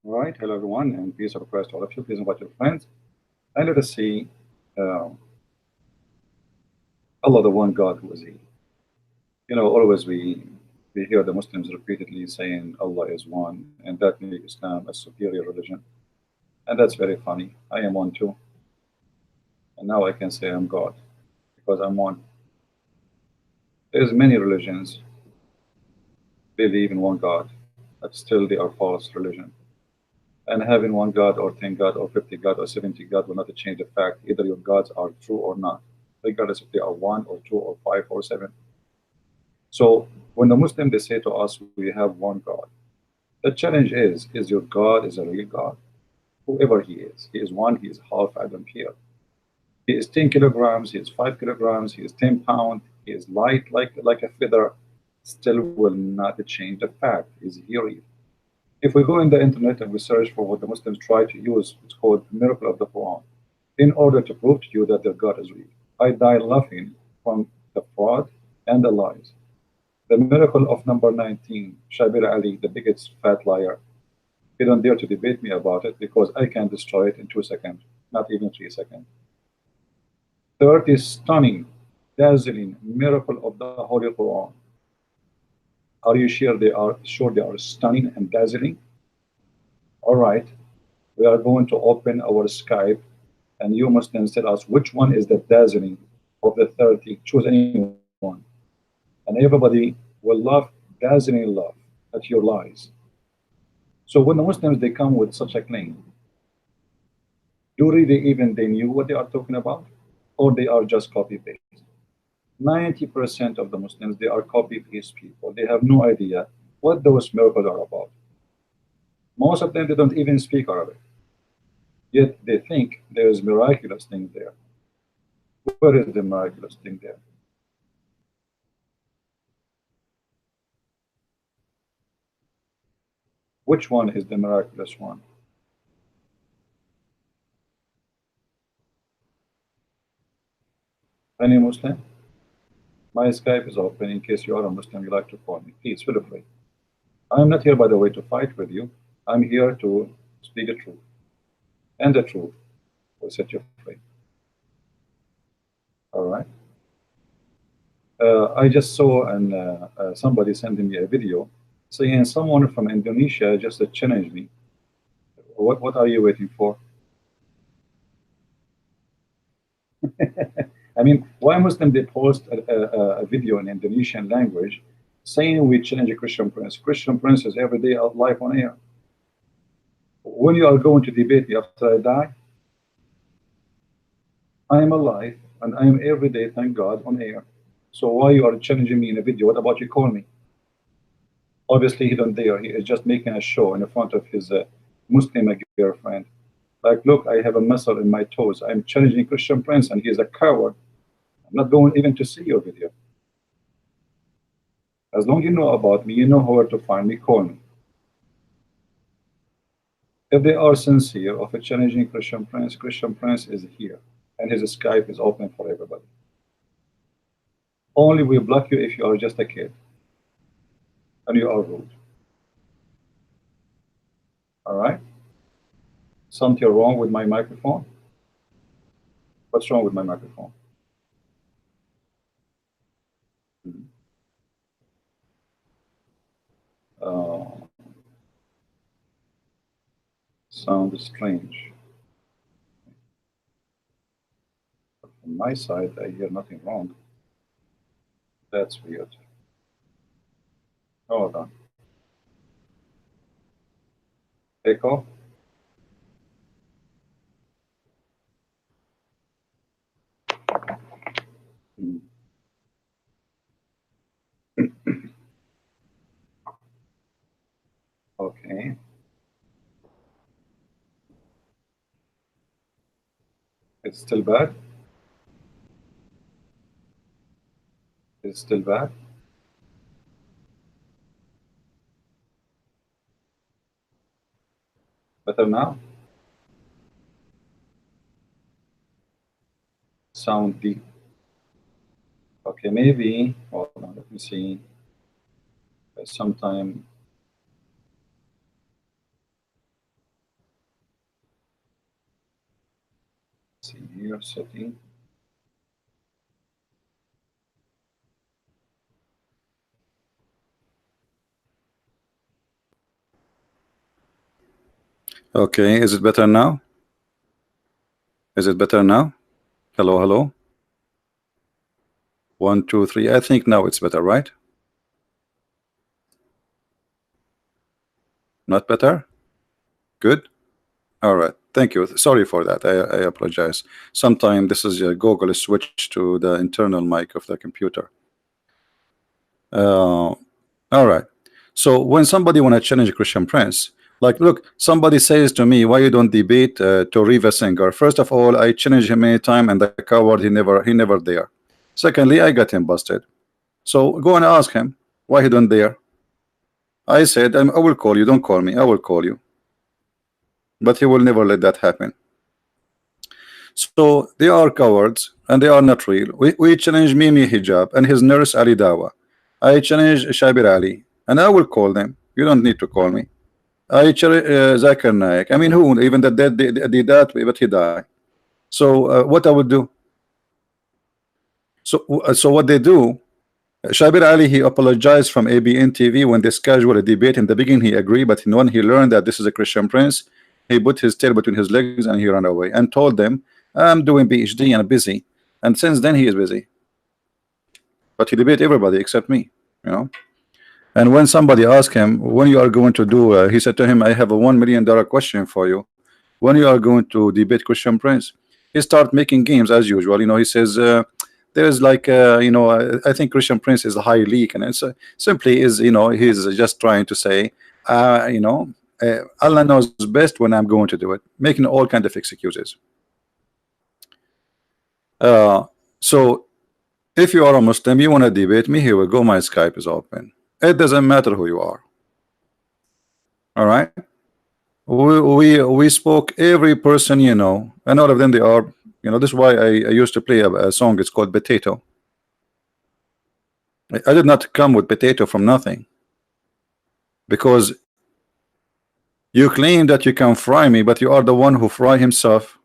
All right, hello everyone, and peace of Christ to all of you. Please invite your friends, and let us see Allah, the one God, who is He. Always we hear the Muslims repeatedly saying Allah is one, and that makes Islam a superior religion, and that's very funny. I am one too, and now I can say I'm God because I'm one. There's many religions believe in one God, but still they are false religion. And having one God or 10 God or 50 God or 70 God will not change the fact either your gods are true or not, regardless if they are one or two or five or seven. So when the Muslim they say to us we have one God, the challenge is your God is a real God? Whoever he is one, he is half, I don't care. He is 10 kilograms, he is 5 kilograms, he is 10 pounds, he is light like a feather, still will not change the fact is he real. If we go in the internet and we search for what the Muslims try to use, it's called miracle of the Quran, in order to prove to you that their God is real. I die laughing from the fraud and the lies. The miracle of number 19, Shabir Ali, the biggest fat liar. He don't dare to debate me about it because I can destroy it in 2 seconds, not even 3 seconds. Third is stunning, dazzling miracle of the Holy Quran. Are you sure they are stunning and dazzling? All right, we are going to open our Skype and you Muslims tell us which one is the dazzling of the 30. Choose any one. And everybody will love dazzling love at your lies. So when the Muslims they come with such a claim, do really even they knew what they are talking about? Or they are just copy paste? 90% of the Muslims they are copy paste people. They have no idea what those miracles are about. Most of them they don't even speak Arabic. Yet they think there is miraculous thing there. Where is the miraculous thing there? Which one is the miraculous one? Any Muslim? My Skype is open in case you are a Muslim, you like to call me. Please feel free. I'm not here, by the way, to fight with you. I'm here to speak the truth. And the truth will set you free. All right. I just saw somebody sending me a video saying someone from Indonesia just challenged me. What are you waiting for? I mean, why Muslim they post a video in Indonesian language saying we challenge a Christian Prince? Christian Prince is every day live on air. When you are going to debate me after I die, I am alive and I am every day, thank God, on air. So why you are challenging me in a video? What about you call me? Obviously he don't dare. He is just making a show in front of his Muslim girlfriend. Like, look, I have a muscle in my toes. I'm challenging Christian Prince and he is a coward. I'm not going even to see your video. As long as you know about me, you know where to find me, call me. If they are sincere of a challenging Christian Prince is here and his Skype is open for everybody. Only we block you if you are just a kid and you are rude. All right? Something wrong with my microphone? What's wrong with my microphone? Uh, sound strange. On my side, I hear nothing wrong. That's weird. Hold on. Echo? Hmm. Okay. It's still bad. It's still bad. Better now. Sound deep. Okay, maybe. Hold on. Let me see. Sometime. See here setting. Okay, is it better now? Is it better now? Hello, hello. 1, 2, 3. I think now it's better, right? Not better? Good. All right. Thank you. Sorry for that. I apologize. Sometimes this is Google is switched to the internal mic of the computer. All right. So when somebody want to challenge a Christian Prince, like, look, somebody says to me, why you don't debate to Riva Singer? First of all, I challenged him many time, and the coward, he never there. Secondly, I got him busted. So go and ask him why he don't there. I said, I will call you. Don't call me. I will call you. But he will never let that happen. So they are cowards and they are not real. We challenge Mimi Hijab and his nurse Ali Dawa. I challenge Shabir Ali and I will call them. You don't need to call me. I challenge Zakir Naik. I mean, who? Even the dead did that, but he died. So what I would do? So what they do? Shabir Ali, he apologized from ABN TV when they scheduled a debate. In the beginning, he agreed, but when he learned that this is a Christian Prince, he put his tail between his legs and he ran away and told them, I'm doing PhD and busy. And since then, he is busy. But he debate everybody except me, you know. And when somebody asked him, when you are going to do, he said to him, I have a $1 million question for you. When you are going to debate Christian Prince? He start making games as usual. You know, he says, there's like you know, I think Christian Prince is a high leak, and it's simply is, you know, he's just trying to say you know, Allah knows best when I'm going to do it, making all kind of excuses. So if you are a Muslim, you want to debate me, here we go, my Skype is open. It doesn't matter who you are. All right, we spoke every person, you know, and all of them, they are, you know, this is why I used to play a song. It's called Potato. I did not come with potato from nothing, because you claim that you can fry me, but you are the one who fry himself.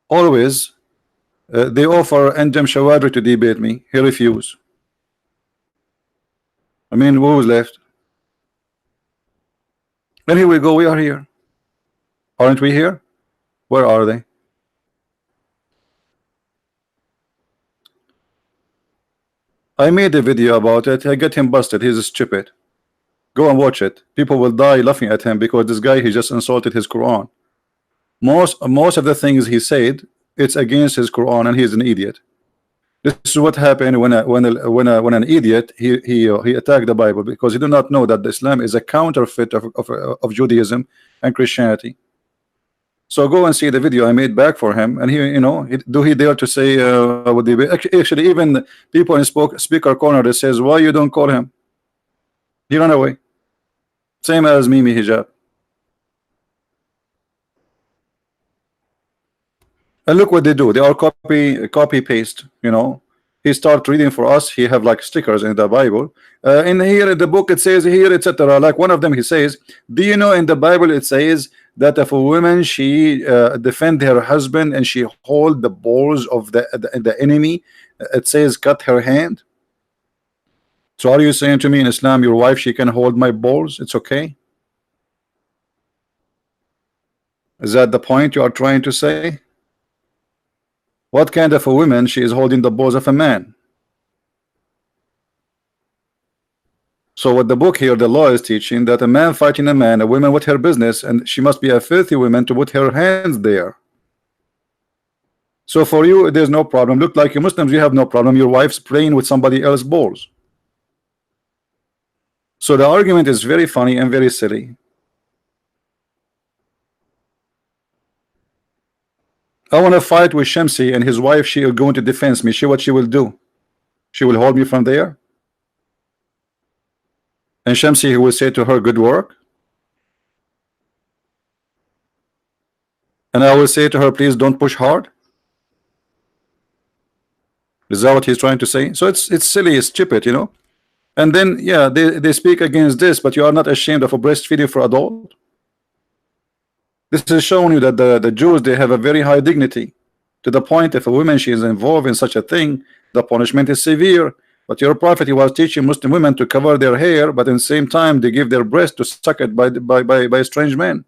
Always they offer Endem Shawadri to debate me. He refused. I mean, who was left? And here we go. We are here. Aren't we here? Where are they? I made a video about it. I get him busted. He's stupid. Go and watch it. People will die laughing at him because this guy, he just insulted his Quran. Most of the things he said, it's against his Quran, and he's an idiot. This is what happened when an idiot he attacked the Bible, because he do not know that Islam is a counterfeit of Judaism and Christianity. So go and see the video I made back for him, and he, you know, do he dare to say actually even people in speaker corner that says, why you don't call him? He ran away. Same as Mimi Hijab. And look what they do. They are copy paste, you know. He start reading for us. He have like stickers in the Bible. In here in the book it says here, etc. Like one of them, he says, do you know in the Bible it says that if a woman, she defend her husband and she hold the balls of the enemy, it says cut her hand. So are you saying to me in Islam, your wife, she can hold my balls, it's okay? Is that the point you are trying to say? What kind of a woman she is holding the balls of a man? So what the book here, the law is teaching, that a man fighting a man, a woman with her business, and she must be a filthy woman to put her hands there. So for you, there's no problem. Look like you Muslims, you have no problem. Your wife's playing with somebody else's balls. So the argument is very funny and very silly. I want to fight with Shamsi and his wife. She will go into defense me. She what she will do? She will hold me from there. And Shamsi will say to her, good work. And I will say to her, please don't push hard. Is that what he's trying to say? So it's silly, it's stupid, you know. And then yeah, they speak against this, but you are not ashamed of a breastfeeding for adult. This is showing you that the Jews, they have a very high dignity, to the point if a woman she is involved in such a thing, the punishment is severe. But your prophet, he was teaching Muslim women to cover their hair, but at the same time they give their breast to suck it by strange men.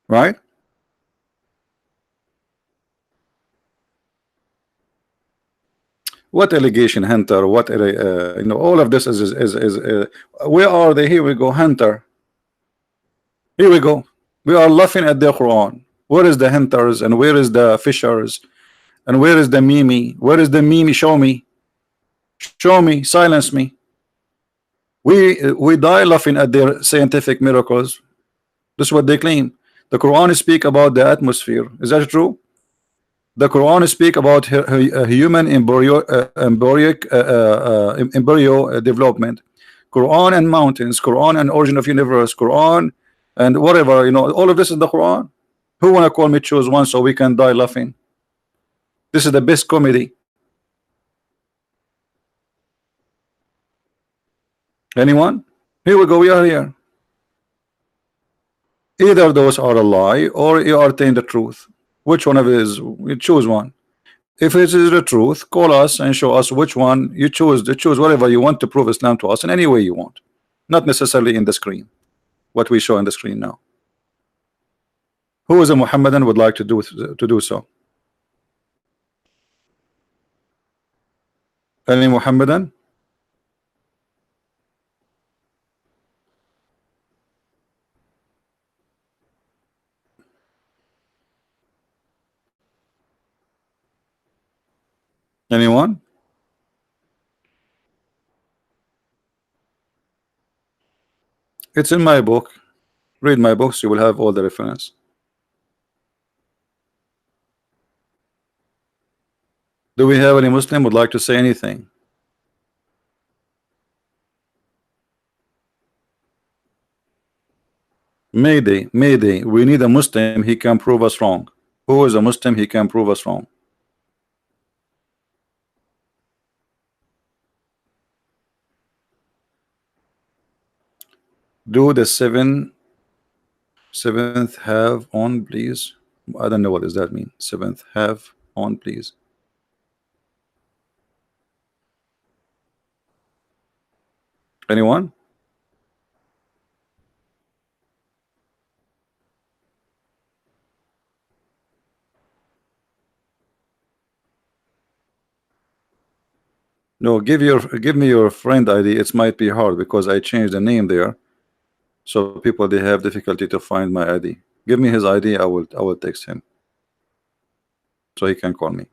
Right? What allegation, Hunter? What you know? All of this is where are they? Here we go, Hunter. Here we go. We are laughing at the Quran. Where is the Hunters and where is the Fishers and where is the Mimi? Where is the Mimi? Show me. Show me. Silence me. We die laughing at their scientific miracles. This is what they claim. The Quran speak about the atmosphere. Is that true? The Quran speak about human embryo development. Quran and mountains, Quran and origin of universe, Quran and whatever, you know, all of this is the Quran. Who wanna call me choose one so we can die laughing? This is the best comedy. Anyone? Here we go, we are here. Either those are a lie or you are telling the truth. Which one of it is? You choose one. If it is the truth, call us and show us which one you choose. To choose whatever you want to prove Islam to us in any way you want, not necessarily in the screen. What we show in the screen now. Who is a Muhammadan would like to do so? Any Muhammadan? Anyone? It's in my book. Read my books, you will have all the reference. Do we have any Muslim would like to say anything? Mayday, Mayday. We need a Muslim, he can prove us wrong. Who is a Muslim, he can prove us wrong? Do the seventh have on, please. I don't know what does that mean. Seventh have on, please. Anyone? No, give me your friend ID. It might be hard because I changed the name there, so people they have difficulty to find my ID. Give me his ID. I will text him so he can call me.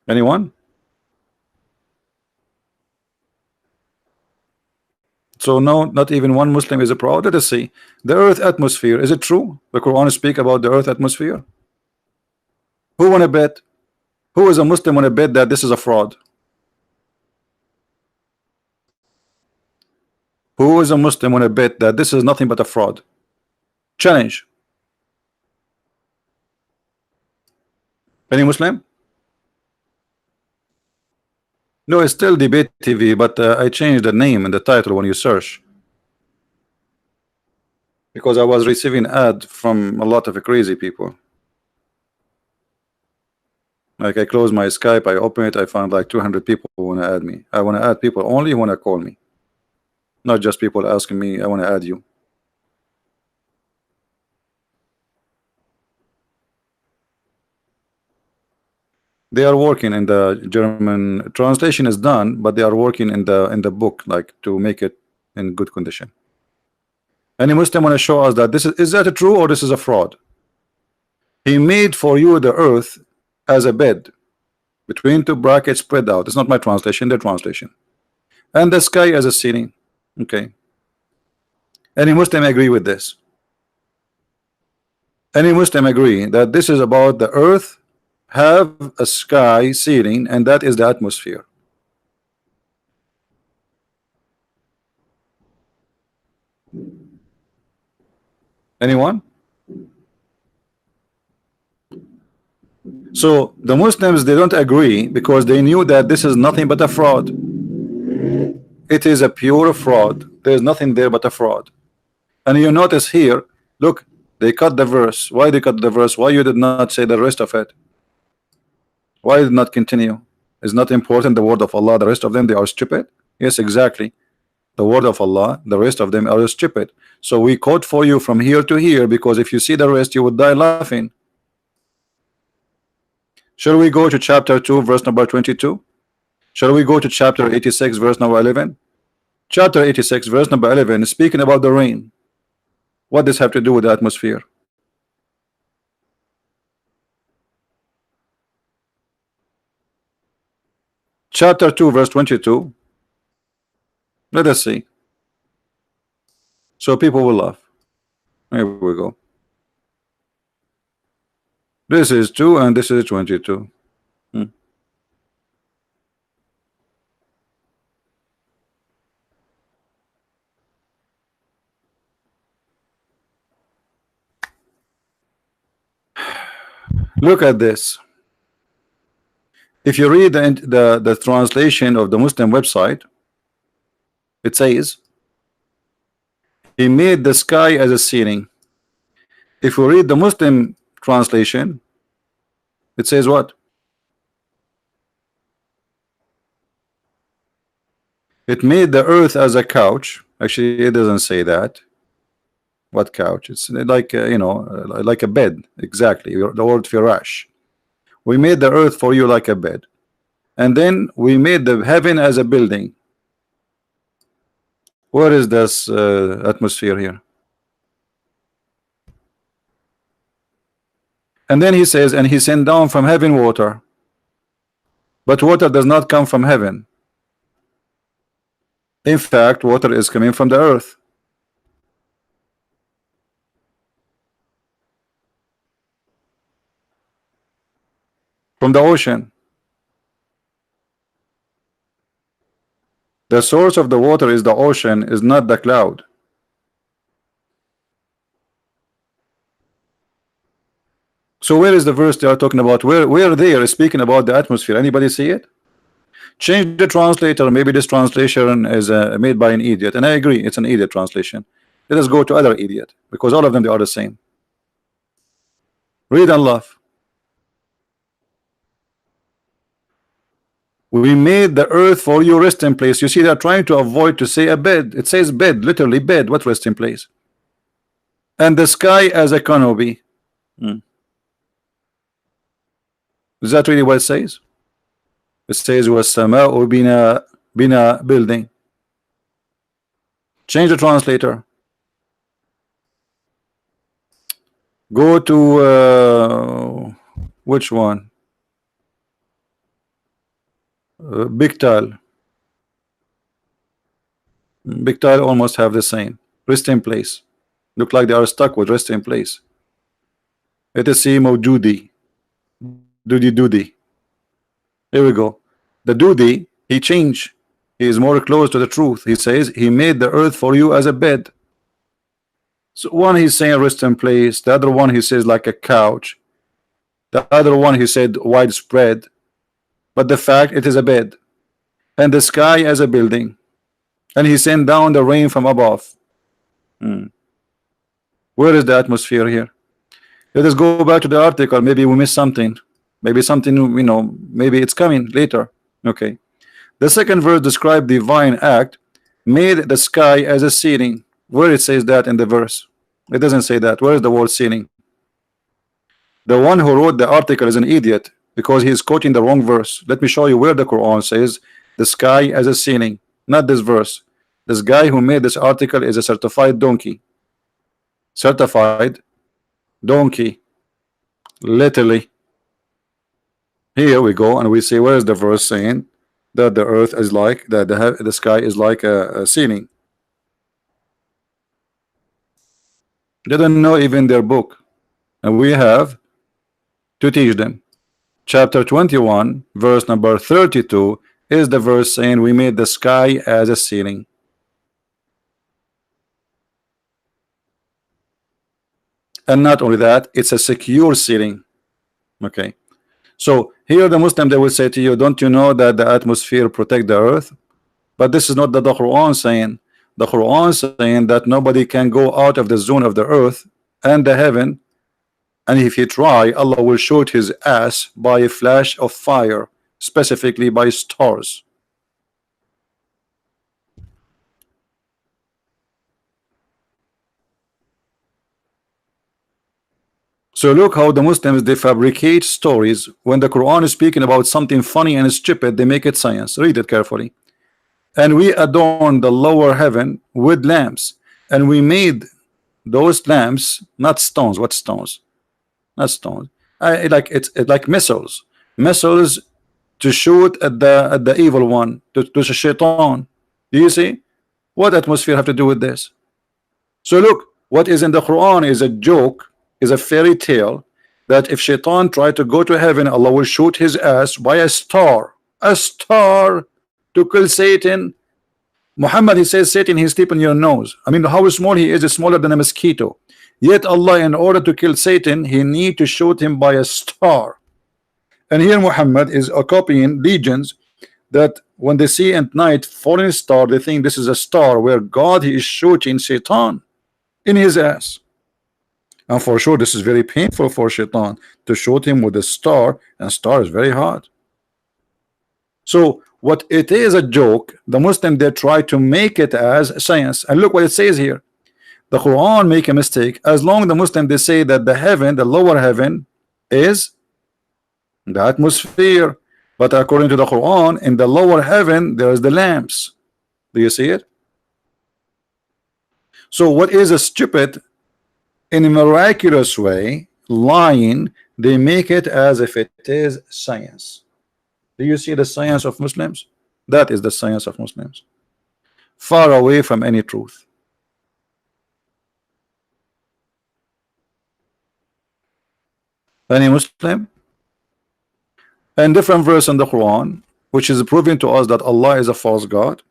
Anyone? So no, not even one Muslim is proud. Let us see. The earth atmosphere, is it true? The Quran speak about the earth atmosphere. Who wanna bet? Who is a Muslim wanna bet that this is a fraud? Who is a Muslim wanna bet that this is nothing but a fraud? Challenge. Any Muslim? No, it's still Debate TV, but I changed the name and the title when you search, because I was receiving ad from a lot of crazy people. Like I close my Skype, I open it, I found like 200 people who want to add me. I want to add people only who want to call me, not just people asking me, I want to add you. They are working in the German translation is done, but they are working in the book, like to make it in good condition. Any Muslim want to show us that this is that true or this is a fraud? He made for you the earth as a bed between two brackets spread out. It's not my translation, the translation. And the sky as a ceiling. Okay. Any Muslim agree with this? Any Muslim agree that this is about the earth have a sky ceiling, and that is the atmosphere? Anyone? So the Muslims, they don't agree because they knew that this is nothing but a fraud. It is a pure fraud. There is nothing there but a fraud. And you notice here, look, they cut the verse. Why they cut the verse? Why you did not say the rest of it? Why did not continue? Is not important the word of Allah? The rest of them, they are stupid? Yes, exactly. The word of Allah, the rest of them are stupid. So we quote for you from here to here, because if you see the rest, you would die laughing. Shall we go to chapter 2, verse number 22? Shall we go to chapter 86, verse number 11? Chapter 86, verse number 11 is speaking about the rain. What does have to do with the atmosphere? Chapter 2, verse 22. Let us see. So people will laugh. Here we go. This is 2 and this is 22. Look at this. If you read the translation of the Muslim website, it says he made the sky as a ceiling. If you read the Muslim translation, it says what? It made the earth as a couch. Actually, it doesn't say that. What couch? It's like you know, like a bed. Exactly, the word firash. We made the earth for you like a bed, and then we made the heaven as a building. Where is this atmosphere here? And then he says, and he sent down from heaven water, but water does not come from heaven. In fact, water is coming from the earth. From the ocean. The source of the water is the ocean, is not the cloud. So where is the verse they are talking about? Where they are speaking about the atmosphere? Anybody see it? Change the translator. Maybe this translation is made by an idiot, and I agree, it's an idiot translation. Let us go to other idiot, because all of them, they are the same. Read and laugh. We made the earth for your resting place. You see, they're trying to avoid to say a bed. It says bed, literally bed. What resting place? And the sky as a canopy. Is that really what it says? It says was sama'u bina building. Change the translator. Go to which one? Biktal. Biktal almost have the same. Rest in place. Look like they are stuck with rest in place. Let us see Mawjudi. Doody. Here we go. The Doody, he changed. He is more close to the truth. He says he made the earth for you as a bed. So one he's saying rest in place. The other one he says like a couch. The other one he said widespread. But the fact it is a bed. And the sky as a building. And he sent down the rain from above. Where is the atmosphere here? Let us go back to the article. Maybe we missed something. Maybe something, you know, maybe it's coming later. Okay. The second verse describes divine act, made the sky as a ceiling. Where it says that in the verse? It doesn't say that. Where is the word ceiling? The one who wrote the article is an idiot because he is quoting the wrong verse. Let me show you where the Quran says the sky as a ceiling, not this verse. This guy who made this article is a certified donkey. Certified donkey. Literally. Here we go, and we see where is the verse saying that the earth is like that the sky is like a ceiling. They don't know even their book, and we have to teach them. Chapter 21, verse number 32 is the verse saying we made the sky as a ceiling. And not only that, it's a secure ceiling. Okay. So here the Muslim, they will say to you, don't you know that the atmosphere protect the earth? But this is not the Quran saying. The Quran saying that nobody can go out of the zone of the earth and the heaven, and if he try, Allah will shoot his ass by a flash of fire, specifically by stars. So look how the Muslims, they fabricate stories. When the Quran is speaking about something funny and stupid, they make it science. Read it carefully. And we adorn the lower heaven with lamps, and we made those lamps not stones. What stones? Not stones. It's like missiles to shoot at the evil one, to the shaitan. Do you see what atmosphere have to do with this? So look, what is in the Quran is a joke, is a fairy tale, that if shaitan tried to go to heaven, Allah will shoot his ass by a star to kill Satan. Muhammad, he says, Satan, he sleep in your nose. I mean, how small he is smaller than a mosquito. Yet Allah, in order to kill Satan, he need to shoot him by a star. And here Muhammad is copying legions that when they see at night falling star, they think this is a star where God, he is shooting Satan in his ass. And for sure, this is very painful for Shaitan to shoot him with a star, and star is very hot. So what it is a joke, the Muslim, they try to make it as science. And look what it says here. The Quran make a mistake. As long the Muslim, they say that the heaven, the lower heaven, is the atmosphere. But according to the Quran, in the lower heaven, there is the lamps. Do you see it? So what is a stupid, in a miraculous way, lying, they make it as if it is science. Do you see the science of Muslims? That is the science of Muslims. Far away from any truth. Any Muslim? And different verse in the Quran, which is proving to us that Allah is a false God.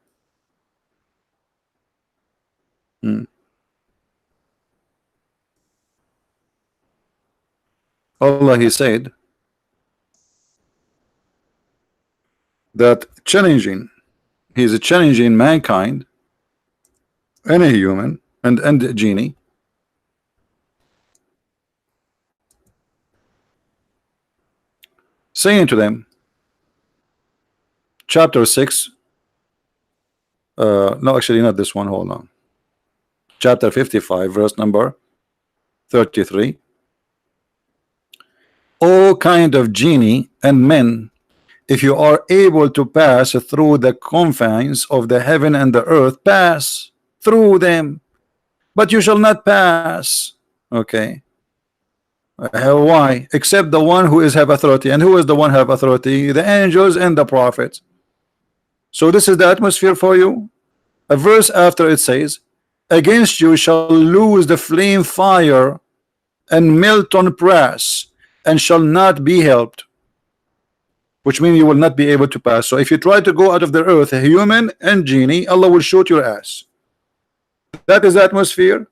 Allah, he said that he is challenging mankind, any human and genie, saying to them, chapter 6, no, actually not this one, hold on, chapter 55, verse number 33. All kind of genie and men, if you are able to pass through the confines of the heaven and the earth, pass through them, but you shall not pass. Okay. Why? Except the one who is have authority. And who is the one who have authority? The angels and the prophets. So this is the atmosphere for you. A verse after it says, against you shall lose the flame fire and melt on brass, and shall not be helped, which means you will not be able to pass. So if you try to go out of the earth, a human and genie, Allah will shoot your ass. That is the atmosphere.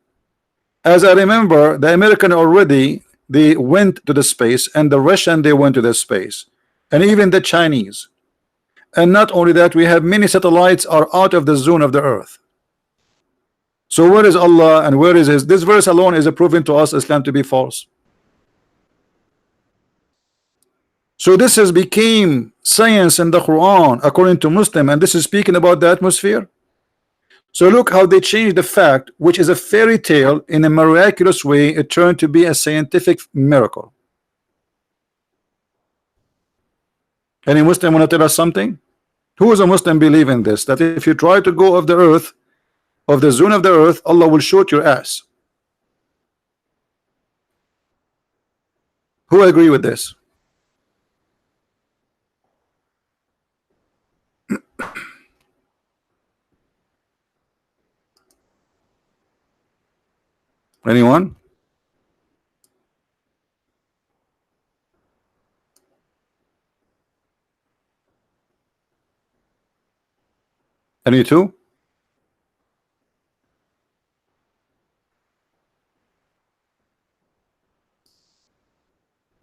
As I remember, the American already, they went to the space, and the Russian, they went to the space, and even the Chinese. And not only that, we have many satellites are out of the zone of the earth. So where is Allah and where is his? This verse alone is proving to us Islam to be false. So this has became science in the Quran according to Muslim, and this is speaking about the atmosphere. So look how they changed the fact, which is a fairy tale, in a miraculous way, it turned to be a scientific miracle. Any Muslim want to tell us something? Who is a Muslim believe in this? That if you try to go off the earth, of the zone of the earth, Allah will shoot your ass. Who agree with this? Anyone? Any two?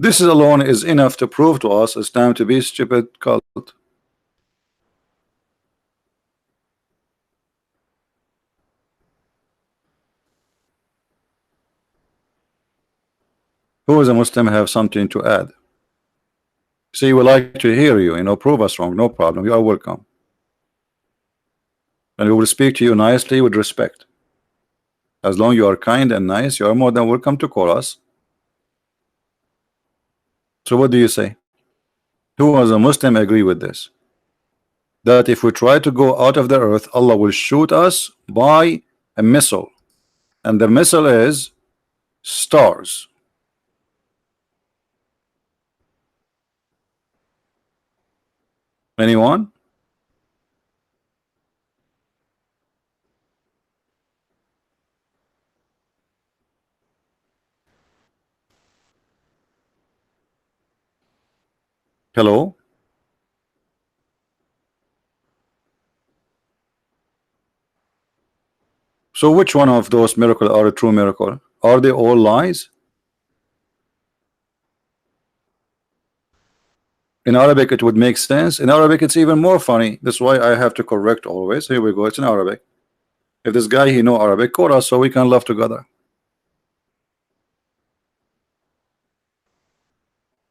This alone is enough to prove to us Islam to be a stupid cult. Who is a Muslim have something to add? See, we like to hear you. Prove us wrong. No problem. You are welcome. And we will speak to you nicely with respect. As long you are kind and nice, you are more than welcome to call us. So what do you say? Who as a Muslim agree with this? That if we try to go out of the earth, Allah will shoot us by a missile. And the missile is stars. Anyone? Hello? So which one of those miracles are a true miracle? Are they all lies? In Arabic it would make sense. In Arabic it's even more funny. That's why I have to correct always. Here we go. It's in Arabic. If this guy he know Arabic, call us so we can laugh together.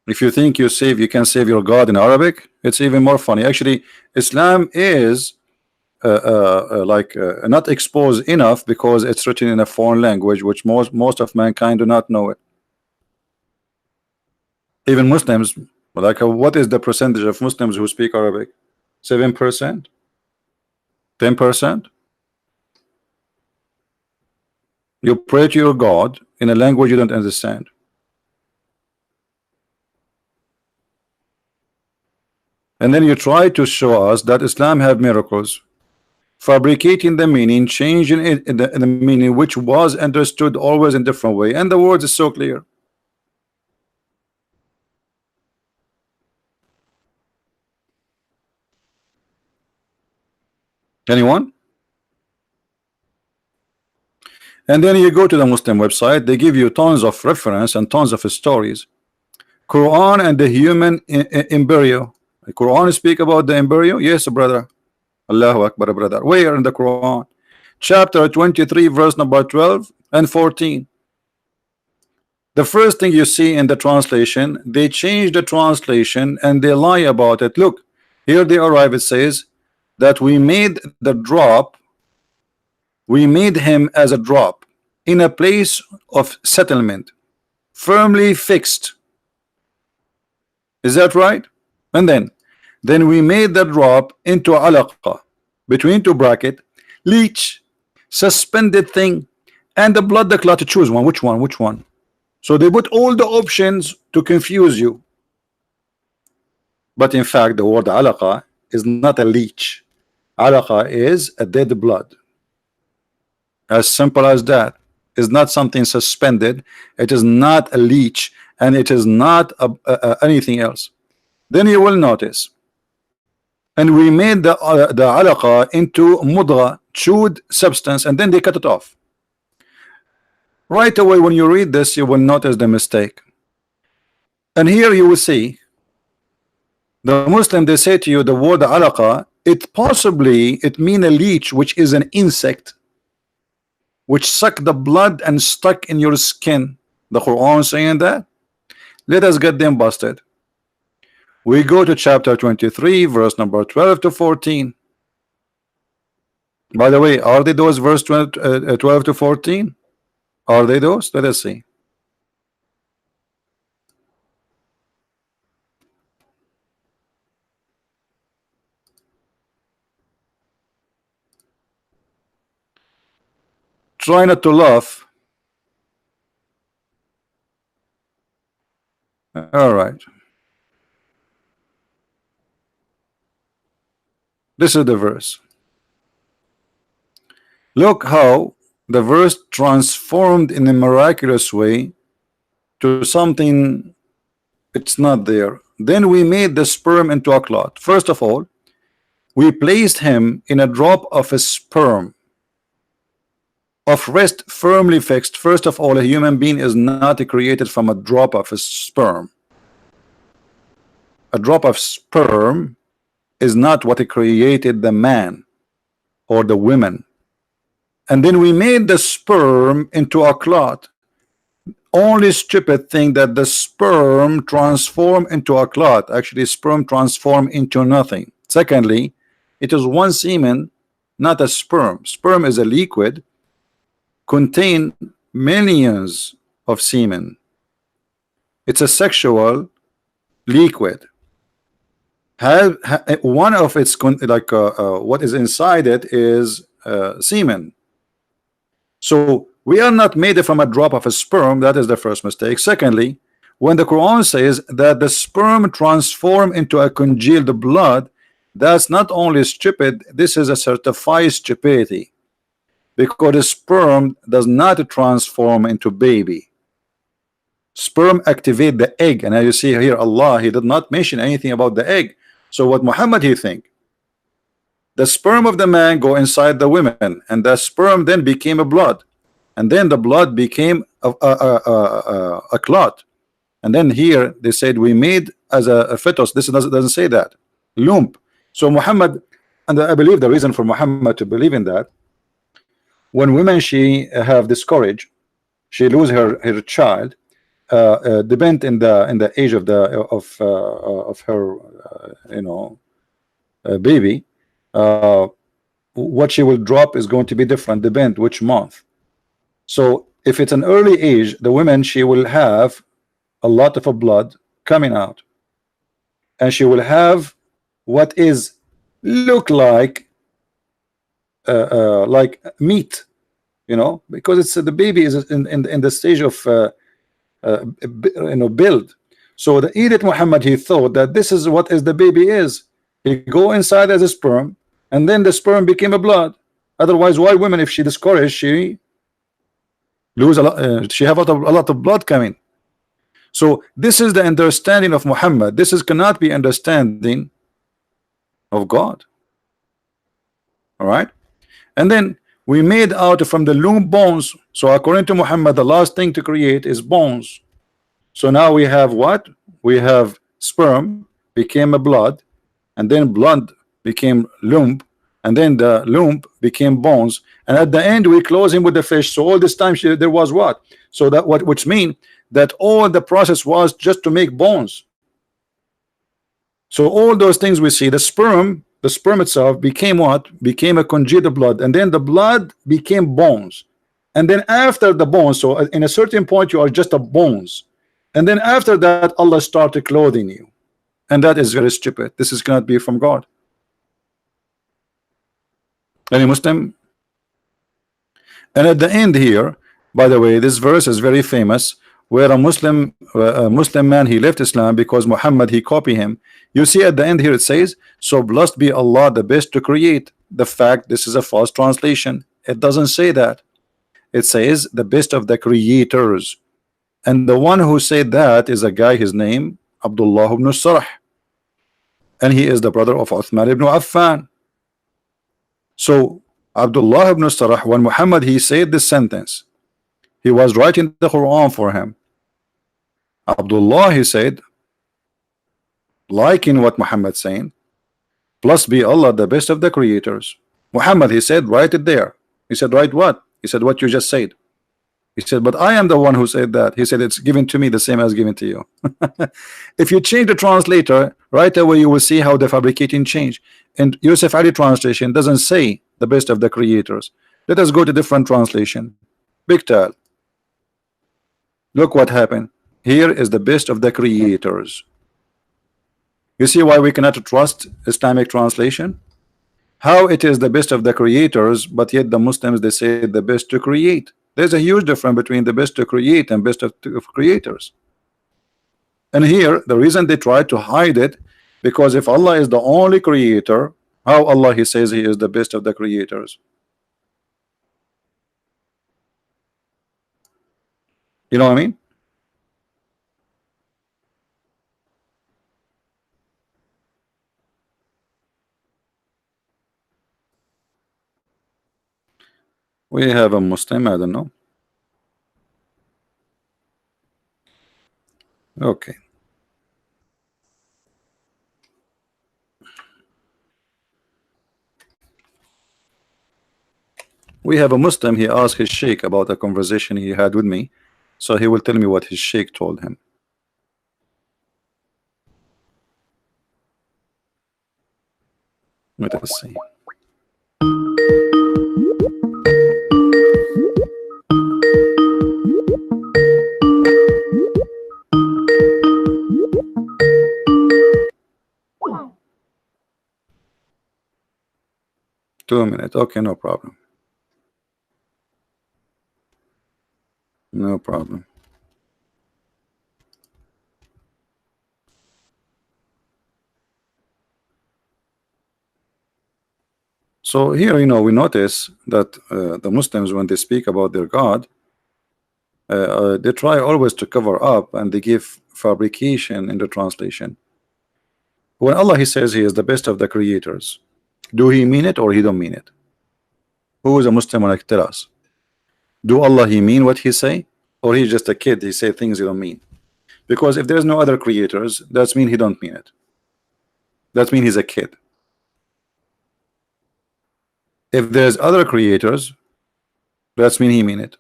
If you think you can save your God in Arabic, it's even more funny. Actually, Islam is not exposed enough because it's written in a foreign language, which most of mankind do not know it. Even Muslims, what is the percentage of Muslims who speak Arabic? 7%? 10%? You pray to your God in a language you don't understand. And then you try to show us that Islam have miracles, fabricating the meaning, changing it in the meaning which was understood always in different way, and the words is so clear. Anyone? And then you go to the Muslim website, they give you tons of reference and tons of stories. Quran and the human embryo. The Quran speak about the embryo? Yes, brother. Allahu Akbar, brother. Where in the Quran? Chapter 23, verse number 12 and 14. The first thing you see in the translation, they change the translation and they lie about it. Look, here they arrive. It says that we made the drop, we made him as a drop in a place of settlement, firmly fixed. Is that right? And then we made the drop into alaqa, between two bracket, leech, suspended thing, and the blood the clot. To choose one. Which one? Which one? So they put all the options to confuse you. But in fact, the word alaqa is not a leech. Alaqa is a dead blood. As simple as that. It's not something suspended. It is not a leech, and it is not anything else. Then you will notice. And we made the alaqa into mudgha, chewed substance, and then they cut it off. Right away, when you read this, you will notice the mistake. And here you will see the Muslim, they say to you the word alaqa, it mean a leech, which is an insect which suck the blood and stuck in your skin. The Quran saying that. Let us get them busted. We go to chapter 23, verse number 12 to 14. By the way, are they those verse 12 to 14? Are they those? Let us see. Try not to laugh. All right. This is the verse. Look how the verse transformed in a miraculous way to something it's not there. Then we made the sperm into a clot. First of all, we placed him in a drop of a sperm of rest firmly fixed. First of all, a human being is not created from a drop of a sperm. A drop of sperm is not what created the man or the women. And then we made the sperm into a clot. Only stupid thing that the sperm transform into a clot. Actually, sperm transform into nothing. Secondly, it is one semen, not a sperm. Sperm is a liquid, contain millions of semen. It's a sexual liquid. One of its what is inside it is semen. So we are not made from a drop of a sperm. That is the first mistake. Secondly, when the Quran says that the sperm transform into a congealed blood, that's not only stupid, this is a certified stupidity, because the sperm does not transform into baby. Sperm activate the egg, and as you see here, Allah, he did not mention anything about the egg. So what Muhammad he think? The sperm of the man go inside the women, and the sperm then became a blood, and then the blood became a clot, and then here they said we made as a fetus. This doesn't say that. Lump. So Muhammad, and I believe the reason for Muhammad to believe in that, when women she have discouraged, she lose her child, depend in the age of her baby, what she will drop is going to be different, depend which month. So if it's an early age, the women she will have a lot of blood coming out, and she will have what is look like meat, because it's the baby is in the stage of build. So the Edith Muhammad, he thought that this is what is the baby is. He go inside as a sperm, and then the sperm became a blood. Otherwise, why women, if she discouraged, she lose a lot, she have a lot of blood coming. So this is the understanding of Muhammad. This is cannot be understanding of God. All right, and then we made out from the loom bones. So according to Muhammad, the last thing to create is bones. So now we have what? We have sperm became a blood, and then blood became lump, and then the lump became bones, and at the end we close him with the fish. So all this time there was what? So that which mean that all the process was just to make bones. So all those things we see, the sperm itself became what? Became a congealed blood, and then the blood became bones, and then after the bones, so in a certain point you are just a bones, and then after that Allah started clothing you, and that is very stupid. This is cannot be from God. Any Muslim? And at the end here, by the way, this verse is very famous, where a Muslim man, he left Islam because Muhammad he copied him. You see at the end here it says, so blessed be Allah, the best to create. The fact this is a false translation. It doesn't say that. It says the best of the creators, and the one who said that is a guy, his name Abdullah ibn Sarh, and he is the brother of Uthman ibn Affan. So Abdullah ibn Sarh, when Muhammad he said this sentence, he was writing the Quran for him. Abdullah he said, liking what Muhammad saying, blessed be Allah, the best of the creators. Muhammad he said, write it there. He said, write what? He said, what you just said. He said, but I am the one who said that. He said, it's given to me the same as given to you. If you change the translator, right away you will see how the fabricating change. And Yusuf Ali translation doesn't say the best of the creators. Let us go to different translation. Big Tal. Look what happened. Here is the best of the creators. You see why we cannot trust Islamic translation? How it is the best of the creators, but yet the Muslims they say the best to create. There's a huge difference between the best to create and best of creators. And here the reason they try to hide it, because if Allah is the only creator, how Allah he says he is the best of the creators? You know what I mean? We have a Muslim, I don't know. Okay. We have a Muslim, he asked his sheikh about a conversation he had with me, so he will tell me what his sheikh told him. Let us see. Two minutes. Okay, no problem. No problem. So here, you know, we notice that the Muslims, when they speak about their God, they try always to cover up, and they give fabrication in the translation. When Allah he says he is the best of the creators, do he mean it or he don't mean it? Who is a Muslim like tell us? Do Allah he mean what he say, or he's just a kid, he say things he don't mean? Because if there's no other creators, that's mean he don't mean it. That mean he's a kid. If there's other creators, that's mean he mean it.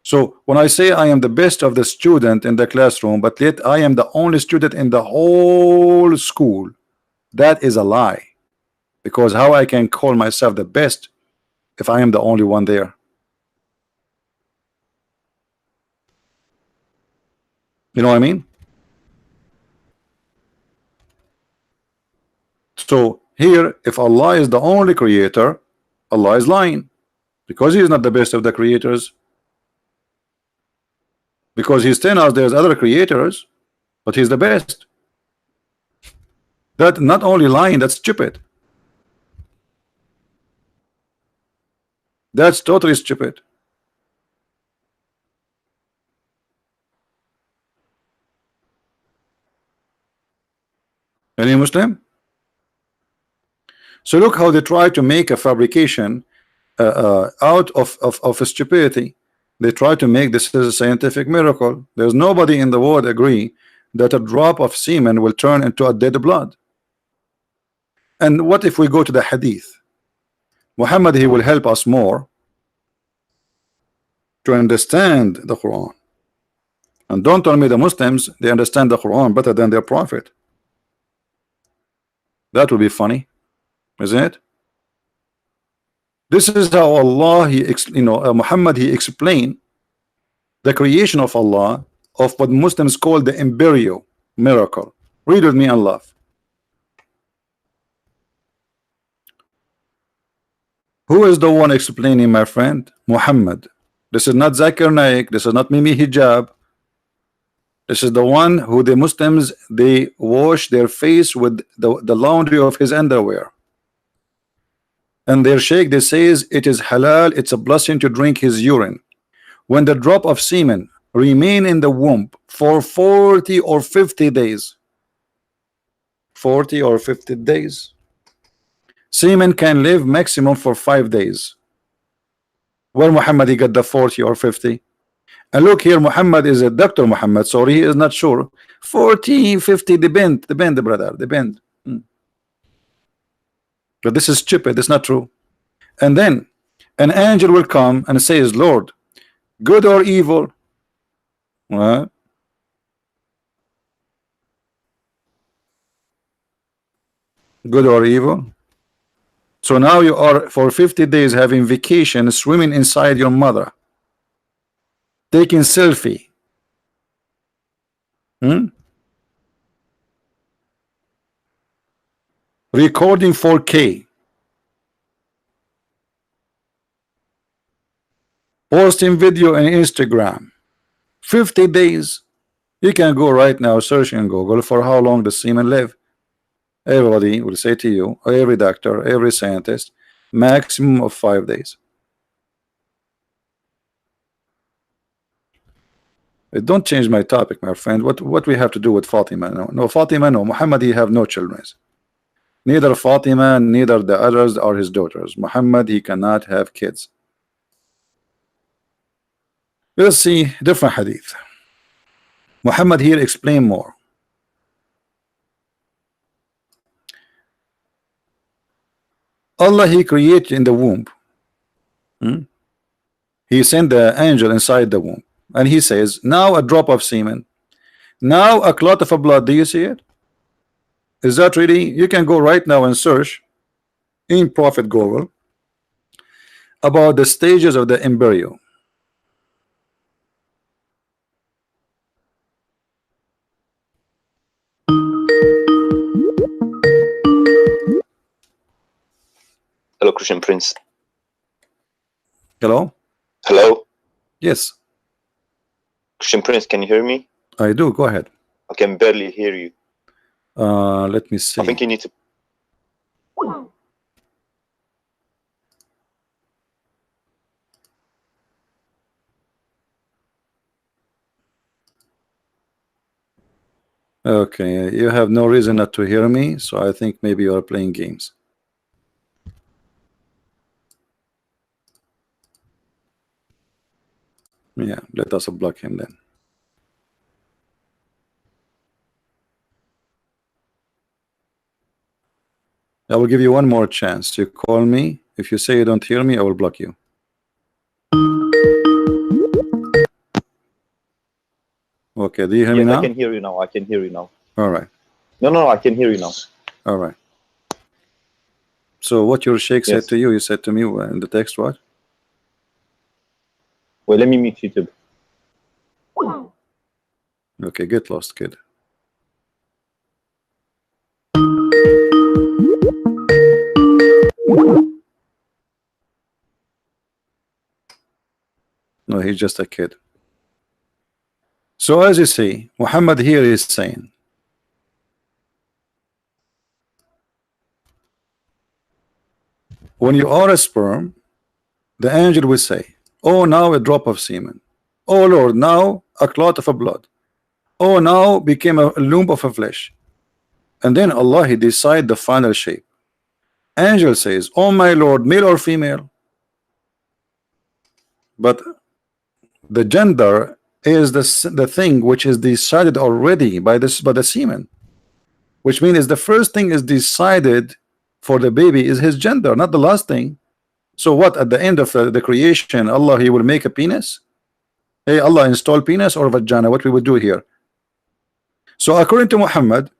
So when I say I am the best of the student in the classroom, but yet I am the only student in the whole school, that is a lie. Because how I can call myself the best if I am the only one there? You know what I mean? So here, if Allah is the only creator, Allah is lying, because he is not the best of the creators. Because he's telling us there's other creators, but he's the best. That not only lying, that's stupid. That's totally stupid. Any Muslim? So look how they try to make a fabrication out of stupidity. They try to make this as a scientific miracle. There's nobody in the world agree that a drop of semen will turn into a dead blood. And what if we go to the hadith? Muhammad, he will help us more to understand the Quran. And don't tell me the Muslims, they understand the Quran better than their prophet. That would be funny, isn't it? This is how Allah, Muhammad, he explained the creation of Allah, of what Muslims call the embryo miracle. Read with me and laugh. Who is the one explaining, my friend? Muhammad. This is not Zakir Naik. This is not Mimi Hijab. This is the one who the Muslims, they wash their face with the laundry of his underwear. And their sheikh, they says it is halal, it's a blessing to drink his urine. When the drop of semen remain in the womb for 40 or 50 days, 40 or 50 days, semen can live maximum for 5 days. Where Muhammad he got the 40 or 50? And look here, Muhammad is a Dr. Muhammad, so he is not sure. 40, 50, depend, brother, depend. But this is stupid, it's not true. And then an angel will come and says, Lord, good or evil? What? Good or evil? So now you are for 50 days having vacation, swimming inside your mother, taking selfie. Recording 4K, posting video on Instagram. 50 days. You can go right now, search in Google for how long the semen live. Everybody will say to you, every doctor, every scientist, maximum of 5 days. Don't change my topic, my friend. What we have to do with Fatima? No, Fatima, no. Muhammad, he have no children. Neither Fatima, neither the others are his daughters. Muhammad, he cannot have kids. Let's see different hadith. Muhammad here explain more. Allah, he created in the womb. He sent the angel inside the womb, and he says, now a drop of semen, now a clot of blood. Do you see it? Is that really? You can go right now and search in Prophet Google about the stages of the embryo. Hello, Christian Prince. Hello? Hello? Yes, Christian Prince, can you hear me? I do. Go ahead. I can barely hear you. Let me see. I think you need to... Okay, you have no reason not to hear me, so I think maybe you are playing games. Yeah, let us block him then. I will give you one more chance. You call me. If you say you don't hear me, I will block you. Okay, do you hear me now? I can hear you now. I can hear you now. All right. No, I can hear you now. All right. So what your sheikh said Yes. to you, said to me in the text what? Well, let me mute YouTube. Okay, get lost, kid. No, he's just a kid. So as you see, Muhammad here is saying, when you are a sperm, the angel will say, oh, now a drop of semen. Oh Lord, now a clot of a blood. Oh, now became a lump of a flesh. And then Allah, he decide the final shape. Angel says, oh my Lord, male or female? But the gender is the thing which is decided already by the semen, which means the first thing is decided for the baby is his gender, not the last thing. So what, at the end of the creation, Allah, he will make a penis? Hey, Allah install penis or vagina? What we would do here? So according to Muhammad,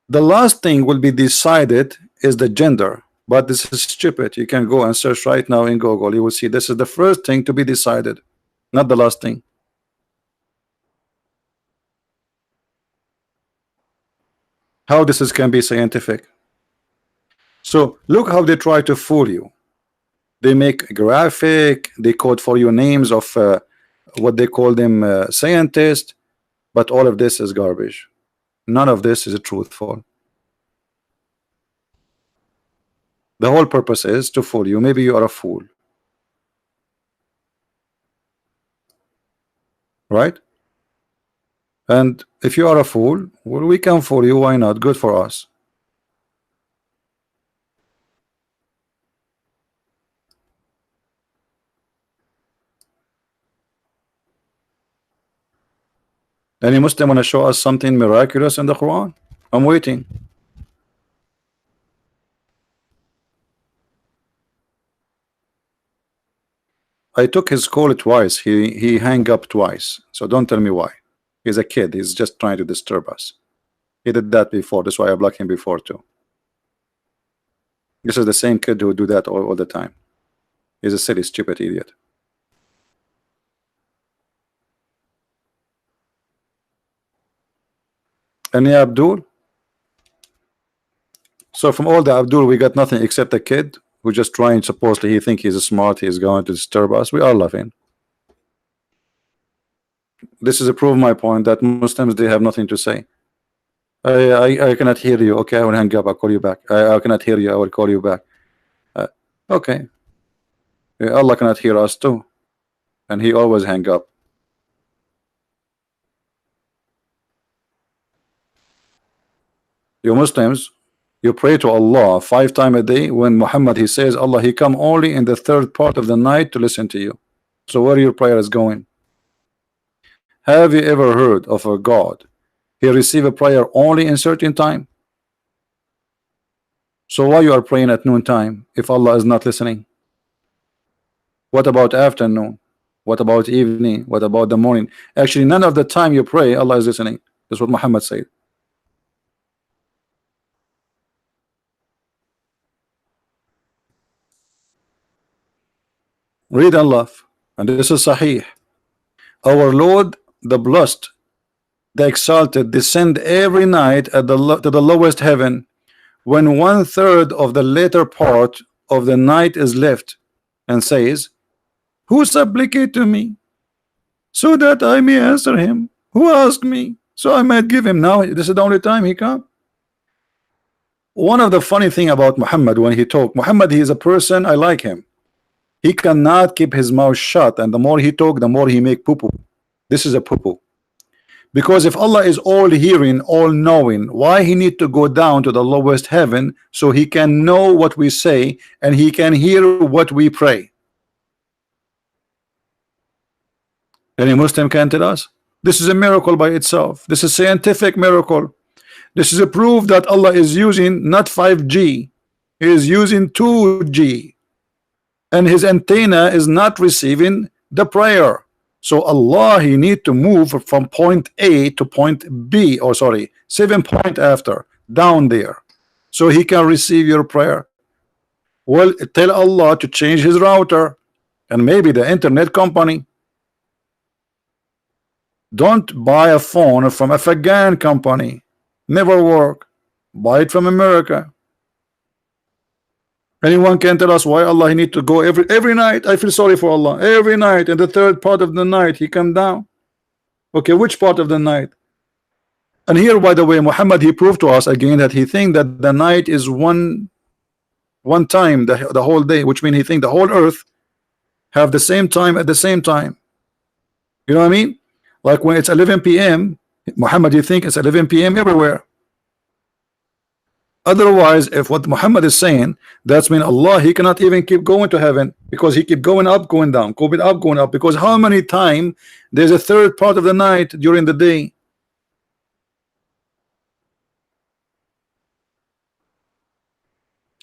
the last thing will be decided is the gender. But this is stupid. You can go and search right now in Google. You will see this is the first thing to be decided, not the last thing. How this can be scientific? So look how they try to fool you. They make a graphic, they code for you names of what they call them scientists, but all of this is garbage. None of this is truthful. The whole purpose is to fool you. Maybe you are a fool, right? And if you are a fool, well, we can fool you. Why not? Good for us. Any Muslim want to show us something miraculous in the Quran? I'm waiting. I took his call twice. He hung up twice. So don't tell me why. He's a kid. He's just trying to disturb us. He did that before. That's why I blocked him before too. This is the same kid who do that all the time. He's a silly, stupid idiot. Any Abdul? So from all the Abdul, we got nothing except a kid who just trying, supposedly he think he's smart, he's going to disturb us. We are laughing. This is to prove my point that Muslims, they have nothing to say. I cannot hear you. Okay, I will hang up. I'll call you back. I cannot hear you. I will call you back. Okay. Allah cannot hear us too, and he always hang up. You Muslims, you pray to Allah 5 times a day, when Muhammad, he says Allah, he come only in the third part of the night to listen to you. So where your prayer is going? Have you ever heard of a God he receive a prayer only in certain time? So why you are praying at noon time if Allah is not listening? What about afternoon? What about evening? What about the morning? Actually, none of the time you pray Allah is listening. That's what Muhammad said. Read Allah, and this is Sahih. Our Lord, the blessed, the exalted, descend every night at to the lowest heaven, when 1/3 of the later part of the night is left, and says, who supplicate to me, so that I may answer him? Who asked me, so I might give him? Now this is the only time he come. One of the funny thing about Muhammad, when he talk, Muhammad, he is a person, I like him. He cannot keep his mouth shut, and the more he talk, the more he make poo-poo. This is a poo-poo. Because if Allah is all hearing, all knowing, why he need to go down to the lowest heaven so he can know what we say and he can hear what we pray? Any Muslim can tell us? This is a miracle by itself. This is scientific miracle. This is a proof that Allah is using not 5G, he is using 2G, and his antenna is not receiving the prayer. So Allah, he need to move from point A to point B, or sorry, 7 point after, down there, so he can receive your prayer. Well, tell Allah to change his router, and maybe the internet company. Don't buy a phone from a Afghan company, never work. Buy it from America. Anyone can tell us why Allah he need to go every night? I feel sorry for Allah. Every night in the third part of the night he come down. Okay, which part of the night? And here, by the way, Muhammad, he proved to us again that he think that the night is one time the whole day, which means he think the whole earth have the same time at the same time. You know what I mean? Like when it's 11 p.m. Muhammad, you think it's 11 p.m. everywhere. Otherwise, if what Muhammad is saying, that's mean Allah, he cannot even keep going to heaven, because he keep going up, going down, going up, going up. Because how many times there's a third part of the night during the day?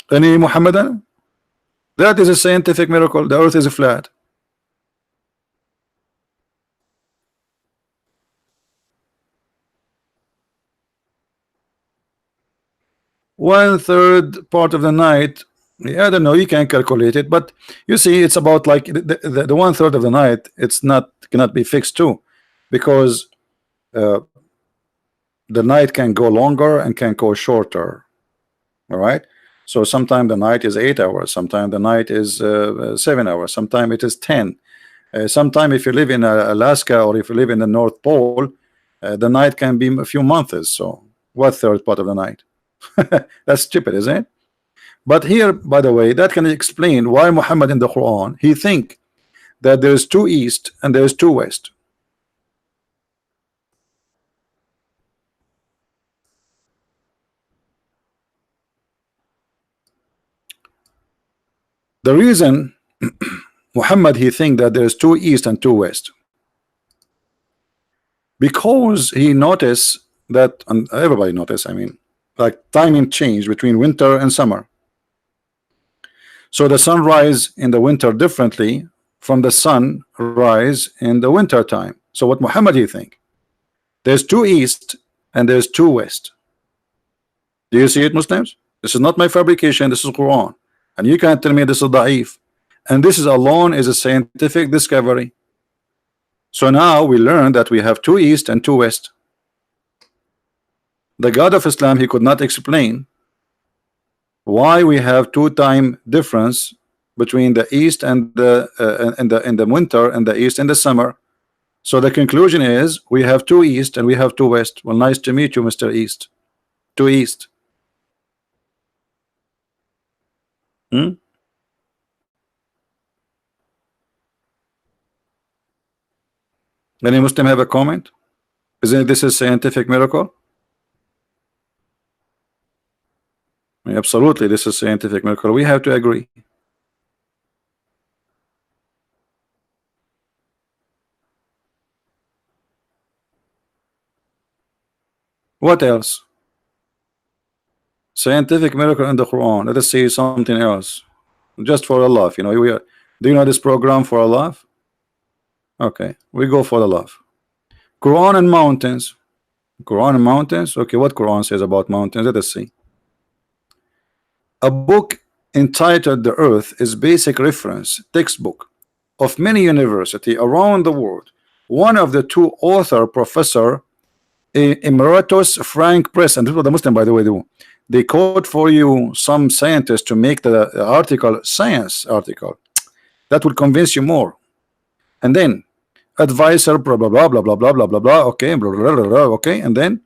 Any Muhammadan? That is a scientific miracle. The earth is flat. One-third part of the night, I don't know, you can calculate it, but you see, it's about like the 1/3 of the night. It's not cannot be fixed too, because the night can go longer and can go shorter. All right, so sometimes the night is 8 hours, sometimes the night is 7 hours, sometimes it is 10. Sometimes if you live in Alaska, or if you live in the North Pole, the night can be a few months. So what third part of the night? That's stupid, isn't it? But here, by the way, that can explain why Muhammad in the Quran, he think that there's 2 east and there's 2 west. The reason Muhammad he think that there's 2 east and 2 west, because he noticed that, and everybody noticed, I mean, like timing change between winter and summer. So the sun rise in the winter differently from the sun rise in the winter time. So what Muhammad you think? There's 2 east and there's 2 west. Do you see it, Muslims? This is not my fabrication, this is Quran. And you can't tell me this is da'if. And this is alone is a scientific discovery. So now we learn that we have 2 east and 2 west. The God of Islam, he could not explain why we have 2 time difference between the east and the in the winter, and the east in the summer. So the conclusion is we have 2 east and we have 2 west. Well, nice to meet you, Mr. East. 2 east. Any Muslim have a comment? Isn't this a scientific miracle? Absolutely, this is scientific miracle. We have to agree. What else? Scientific miracle in the Quran. Let us see something else. Just for Allah, you know. Do you know this program for Allah? Okay, we go for the love. Quran and mountains. Quran and mountains. Okay, what Quran says about mountains? Let us see. A book entitled The Earth is basic reference textbook of many universities around the world. One of the two author, Professor Emeritus Frank Press, and this is what the Muslim, by the way, do. They quote for you some scientists to make the article science article. That will convince you more. And then advisor, blah blah blah blah blah blah blah blah blah. Okay, blah, blah, blah, blah, okay. And then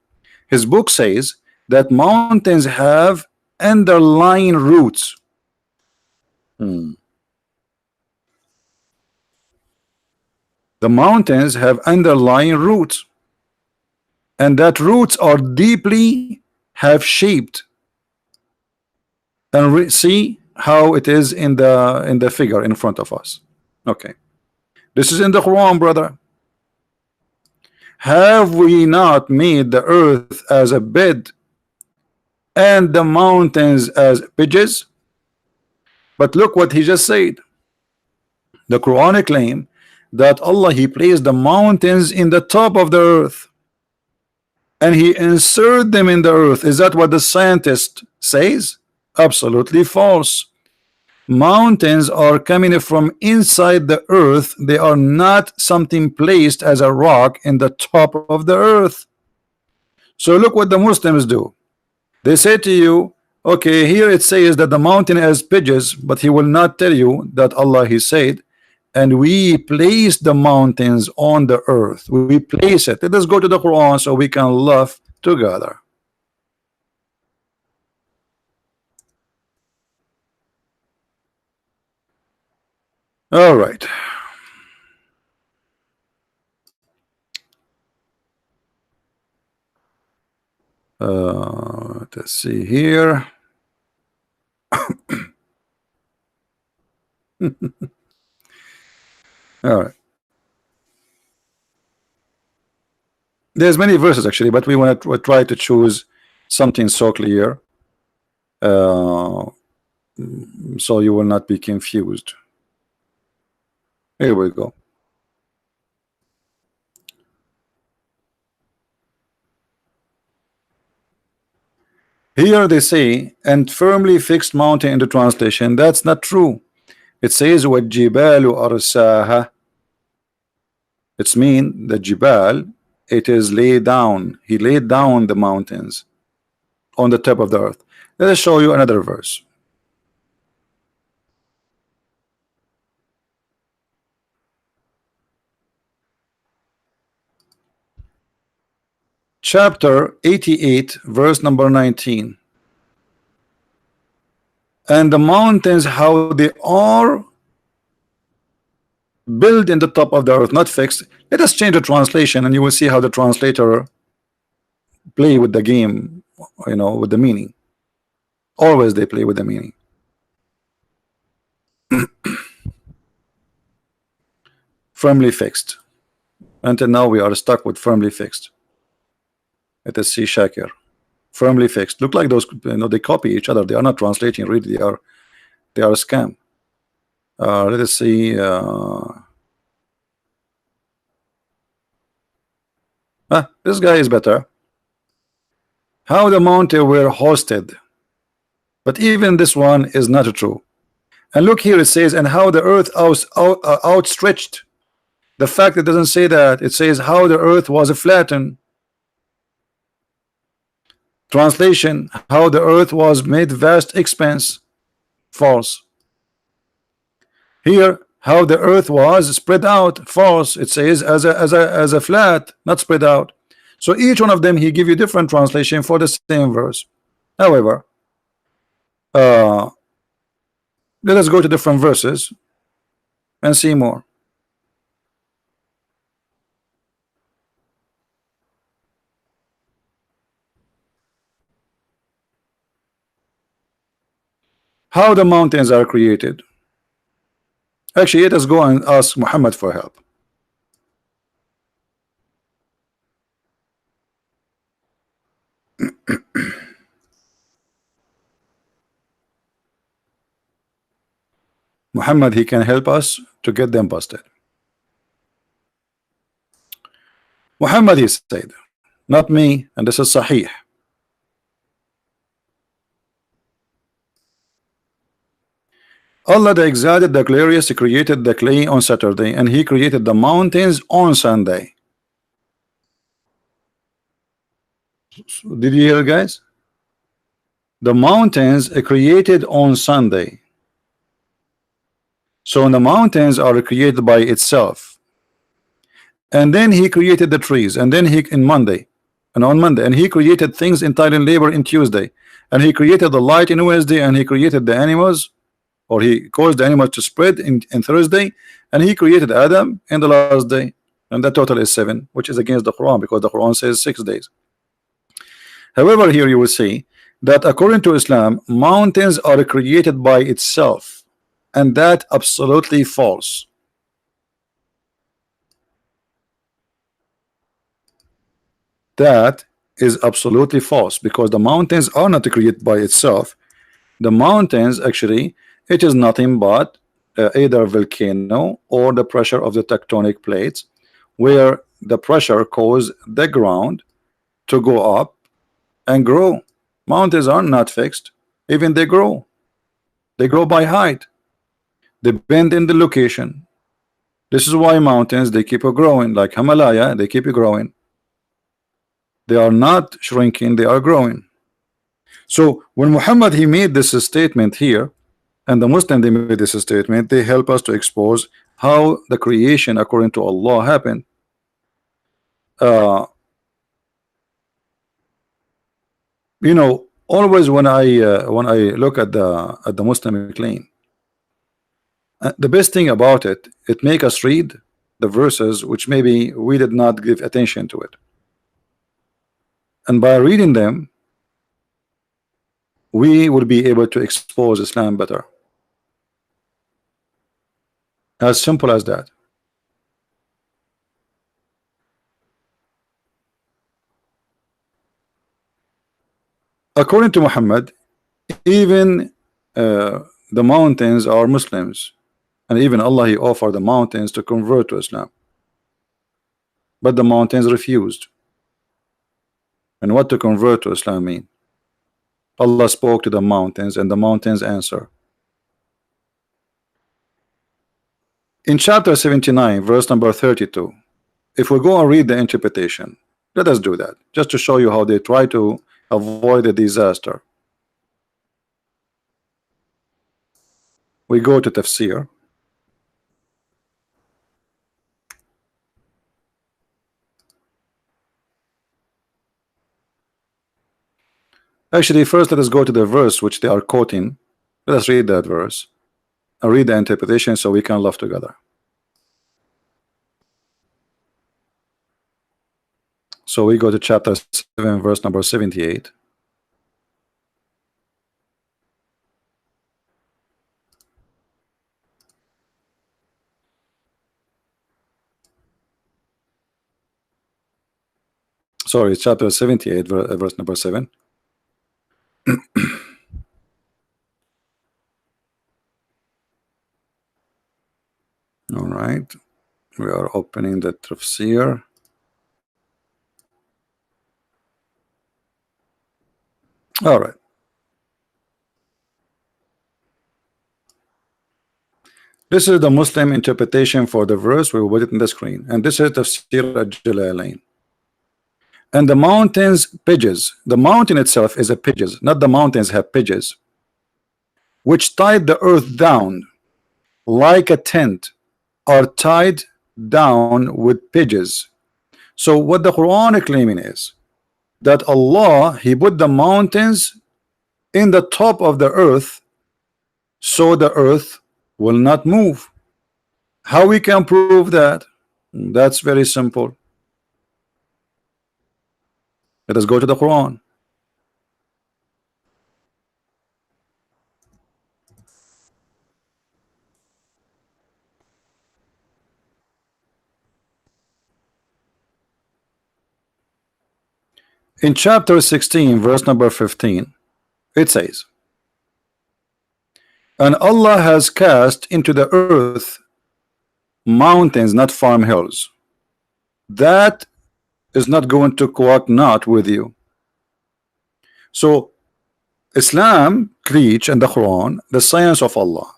his book says that mountains have underlying roots. The mountains have underlying roots, and that roots are deeply have shaped. And see how it is in the figure in front of us. Okay, this is in the Quran, brother. Have we not made the earth as a bed and the mountains as bridges? But look what he just said. The Quran claim that Allah, he placed the mountains in the top of the earth and he inserted them in the earth. Is that what the scientist says? Absolutely false. Mountains are coming from inside the earth. They are not something placed as a rock in the top of the earth. So look what the Muslims do. They say to you, okay, here it says that the mountain has pitches, but he will not tell you that Allah, he said, and we place the mountains on the earth. We place it. Let us go to the Quran so we can laugh together. All right. Let's see here. All right. There's many verses actually, but we want to try to choose something so clear, so you will not be confused. Here we go. Here they say, and firmly fixed mountain in the translation. That's not true. It says وَالْجِبَالُ أَرْسَاهَا. It's mean the Jibal, it is laid down. He laid down the mountains on the top of the earth. Let us show you another verse. Chapter 88, verse number 19. And the mountains, how they are built in the top of the earth, not fixed. Let us change the translation and you will see how the translator play with the game, you know, with the meaning. Always they play with the meaning. Firmly fixed. Until now we are stuck with firmly fixed. Let us see Shakir. Firmly fixed. Look like those, you know, they copy each other. They are not translating. Really, they are a scam. Let us see. This guy is better. How the mountains were hosted. But even this one is not true. And look here, it says, and how the earth outstretched. The fact it doesn't say that. It says how the earth was flattened. Translation, how the earth was made vast expanse. False. Here, how the earth was spread out. False. It says as a flat, not spread out. So each one of them he give you different translation for the same verse. However, let us go to different verses and see more. How the mountains are created? Actually, let us go and ask Muhammad for help. Muhammad, he can help us to get them busted. Muhammad, he said, not me, and this is Sahih. Allah the Exalted, the Glorious, created the clay on Saturday, and He created the mountains on Sunday. So, did you hear, guys? The mountains are created on Sunday. So the mountains are created by itself. And then He created the trees, and then He in Monday, and on Monday, and He created things in Thailand labor in Tuesday, and He created the light in Wednesday, and He created the animals, or He caused the animals to spread in Thursday, and He created Adam in the last day, and the total is 7, which is against the Quran, because the Quran says 6 days. However, here you will see that according to Islam, mountains are created by itself, and that absolutely false. That is absolutely false, because the mountains are not created by itself. The mountains, actually, it is nothing but either a volcano or the pressure of the tectonic plates, where the pressure causes the ground to go up and grow. Mountains are not fixed, even they grow by height, depend in the location. This is why mountains, they keep growing, like Himalaya, they keep growing. They are not shrinking, they are growing. So when Muhammad, he made this statement here, and the Muslim, they made this statement, they help us to expose how the creation according to Allah happened. You know, always when I look at the Muslim claim, the best thing about it, it make us read the verses which maybe we did not give attention to it, and by reading them, we will be able to expose Islam better. As simple as that. According to Muhammad, even the mountains are Muslims, and even Allah, He offered the mountains to convert to Islam, but the mountains refused. And what to convert to Islam mean? Allah spoke to the mountains, and the mountains answer. In chapter 79, verse number 32, if we go and read the interpretation, let us do that, just to show you how they try to avoid a disaster. We go to Tafsir. Actually, first let us go to the verse which they are quoting. Let us read that verse and read the interpretation so we can laugh together. So we go to chapter 7, verse number 78. Sorry, it's chapter 78, verse number 7. All right, we are opening the Tafsir. All right. This is the Muslim interpretation for the verse. We will put it in the screen. And this is Tafsir al-Jalalain. And the mountains, pidges. The mountain itself is a pidges, not the mountains have pidges, which tied the earth down like a tent, are tied down with pidges. So what the Quran claiming is that Allah, He put the mountains in the top of the earth, so the earth will not move. How we can prove that? That's very simple. Let us go to the Quran. In chapter 16, verse number 15, it says, and Allah has cast into the earth mountains, not farm hills. That is not going to quack not with you. So Islam preach in the Quran the science of Allah,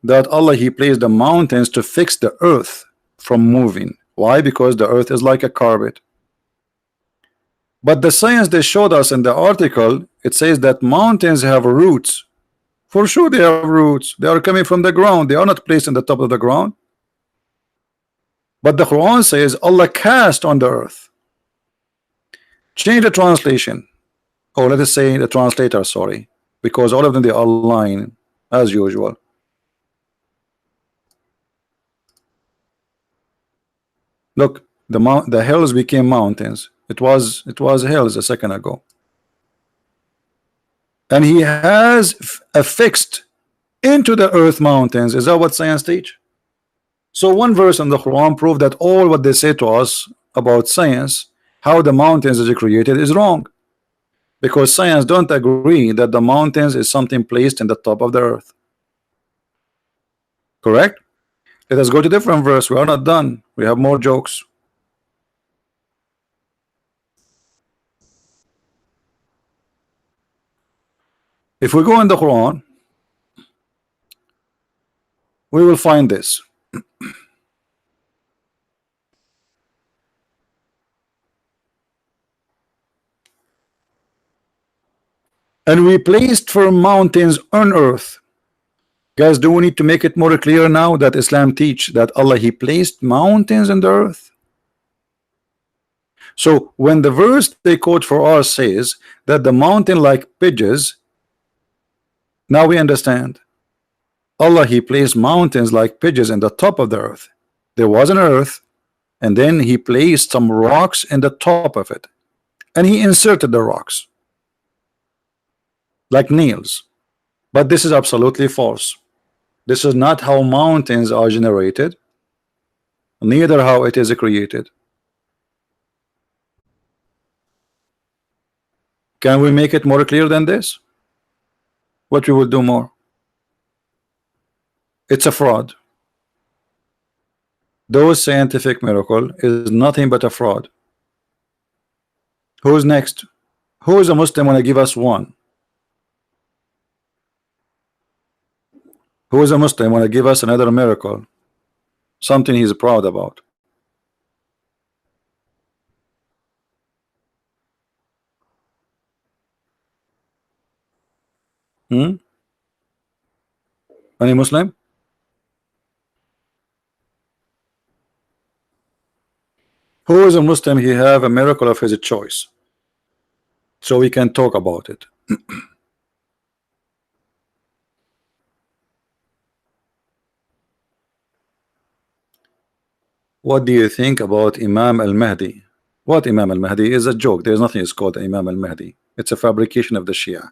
that Allah He placed the mountains to fix the earth from moving. Why? Because the earth is like a carpet. But the science they showed us in the article, it says that mountains have roots. For sure they have roots. They are coming from the ground. They are not placed in the top of the ground. But the Quran says Allah cast on the earth. Change the translation. Or let us say the translator, sorry, because all of them they are lying as usual. Look, the hills became mountains. It was hills a second ago. And He has affixed into the earth mountains. Is that what science teach? So one verse in the Quran proved that all what they say to us about science, how the mountains is created, is wrong. Because science don't agree that the mountains is something placed in the top of the earth. Correct? Let us go to different verse. We are not done. We have more jokes. If we go in the Quran, we will find this. And we placed firm mountains on earth. Guys, do we need to make it more clear now that Islam teach that Allah He placed mountains in the earth? So when the verse they quote for us says that the mountain like pigeons, now we understand. Allah He placed mountains like pigeons in the top of the earth. There was an earth, and then He placed some rocks in the top of it, and He inserted the rocks like nails. But this is absolutely false. This is not how mountains are generated, neither how it is created. Can we make it more clear than this? What we will do more? It's a fraud. Those scientific miracle is nothing but a fraud. Who's next? Who is a Muslim want to give us one? Who is a Muslim want to give us another miracle? Something he's proud about. Any Muslim? Who is a Muslim? He have a miracle of his choice, so we can talk about it. What do you think about Imam al-Mahdi? What Imam al-Mahdi is a joke. There's nothing is called Imam al-Mahdi. It's a fabrication of the Shia.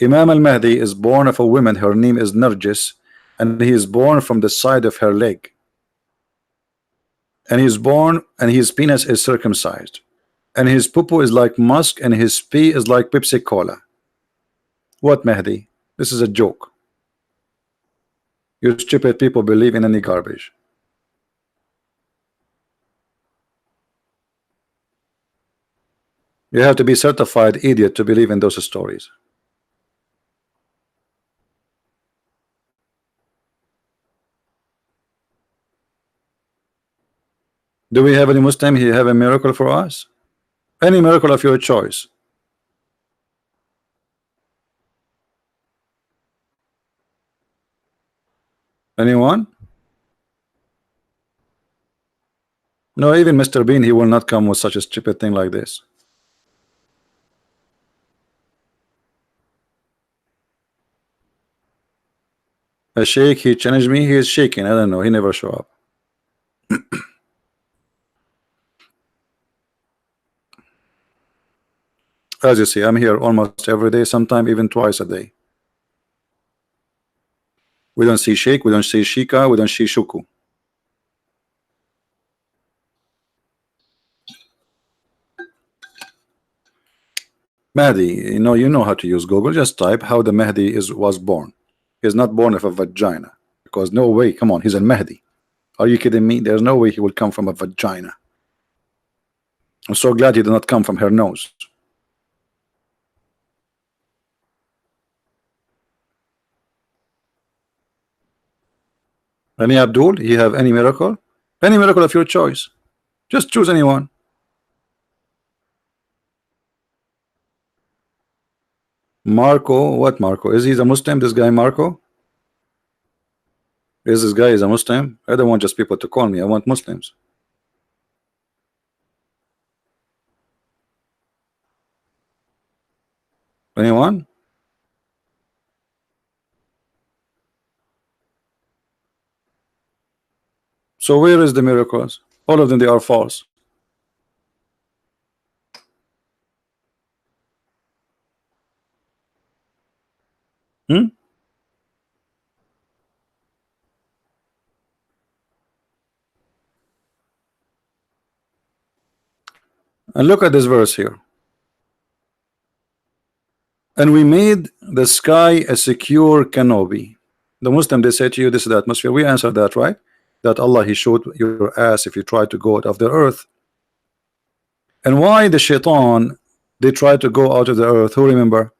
Imam al-Mahdi is born of a woman. Her name is Narjis, and he is born from the side of her leg. And he's born, and his penis is circumcised, and his poo-poo is like musk, and his pee is like Pepsi Cola. What Mahdi? This is a joke. You stupid people believe in any garbage. You have to be certified idiot to believe in those stories. Do we have any Muslim? He have a miracle for us? Any miracle of your choice. Anyone? No, even Mr. Bean, he will not come with such a stupid thing like this. A sheikh, he challenged me, he is shaking. I don't know, he never show up. As you see, I'm here almost every day, sometimes even twice a day. We don't see sheikh, we don't see shika, we don't see shuku. Mahdi, you know how to use Google. Just type how the Mahdi was born. He's not born of a vagina, because no way. Come on, he's a Mahdi. Are you kidding me? There's no way he will come from a vagina. I'm so glad he did not come from her nose. Any Abdul? You have any miracle? Any miracle of your choice. Just choose anyone. Marco, what Marco? Is he a Muslim? This guy Marco? Is this guy is a Muslim? I don't want just people to call me. I want Muslims. Anyone? So where is the miracles? All of them, they are false. And look at this verse here. And we made the sky a secure canopy. The Muslim, they say to you, this is the atmosphere. We answered that, right? That Allah, He showed your ass if you try to go out of the earth. And why the shaitan, they try to go out of the earth? Who remember?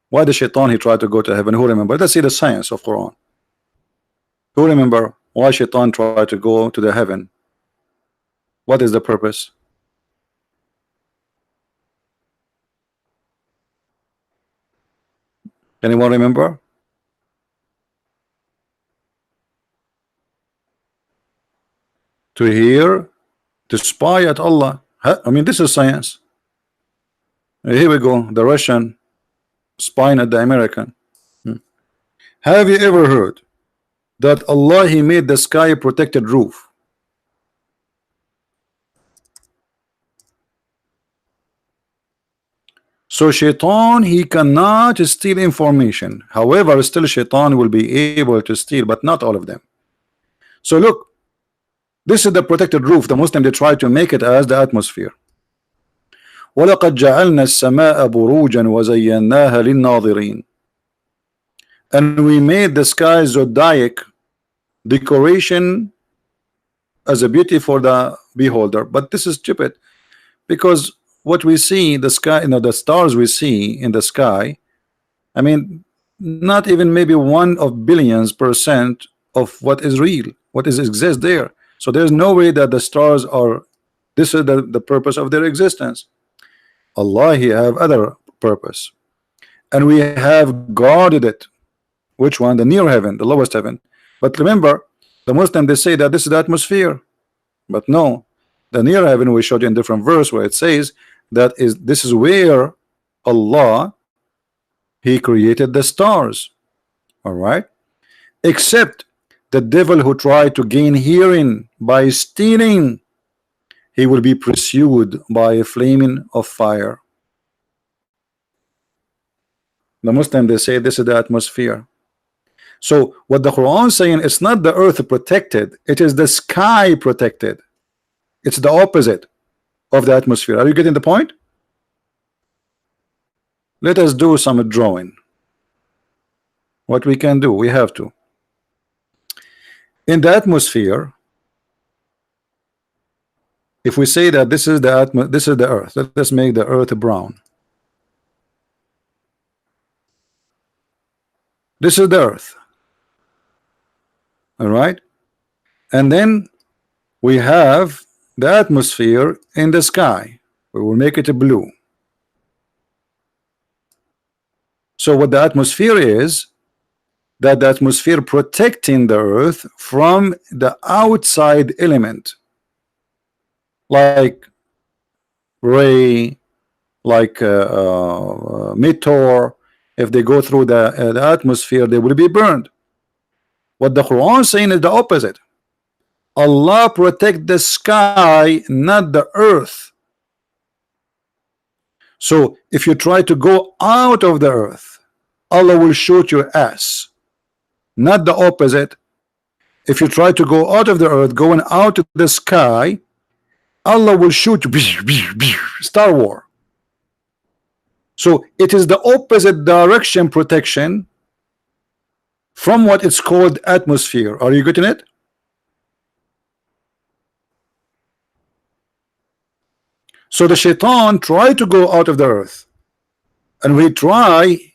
Why the shaitan, he tried to go to heaven? Who remember? Let's see the science of Quran. Who remember why shaitan tried to go to the heaven? What is the purpose? Anyone remember? To hear, to spy at Allah. I mean, this is science. Here we go. The Russian spying at the American. Have you ever heard that Allah, He made the sky a protected roof? So shaitan, he cannot steal information. However, still shaitan will be able to steal, but not all of them. So look, this is the protected roof. The Muslim, they try to make it as the atmosphere. وَلَقَدْ جَعَلْنَا السَّمَاءَ بُرُوجًا وَزَيَّنَّاهَا لِلنَّاظِرِينَ. And we made the sky zodiac decoration as a beauty for the beholder. But this is stupid, because what we see, the sky, the stars we see in the sky, I mean, not even maybe 1 of billions % of what is real, what is exists there. So there's no way that the stars are, this is the purpose of their existence. Allah, He have other purpose, and we have guarded it. Which one? The near heaven, the lowest heaven. But remember, the Muslim, they say that this is the atmosphere, but no, the near heaven we showed you in different verse where it says that this is where Allah, He created the stars. All right, except the devil who tried to gain hearing by stealing, he will be pursued by a flaming of fire. The Muslim, they say this is the atmosphere. So what the Quran is saying, it's not the earth protected, it is the sky protected. It's the opposite of the atmosphere. Are you getting the point? Let us do some drawing. What we can do, we have to. In the atmosphere, if we say that this is the earth, let us make the earth brown. This is the earth. All right, and then we have the atmosphere in the sky. We will make it a blue. So what the atmosphere is, that the atmosphere protecting the earth from the outside element, like ray, like meteor. If they go through the atmosphere, they will be burned. What the Quran is saying is the opposite. Allah protect the sky, not the earth. So if you try to go out of the earth, Allah will shoot your ass, not the opposite. If you try to go out of the earth, going out of the sky, Allah will shoot you. Star War. So it is the opposite direction protection from what it's called atmosphere. Are you getting it? So the shaitan tried to go out of the earth, and when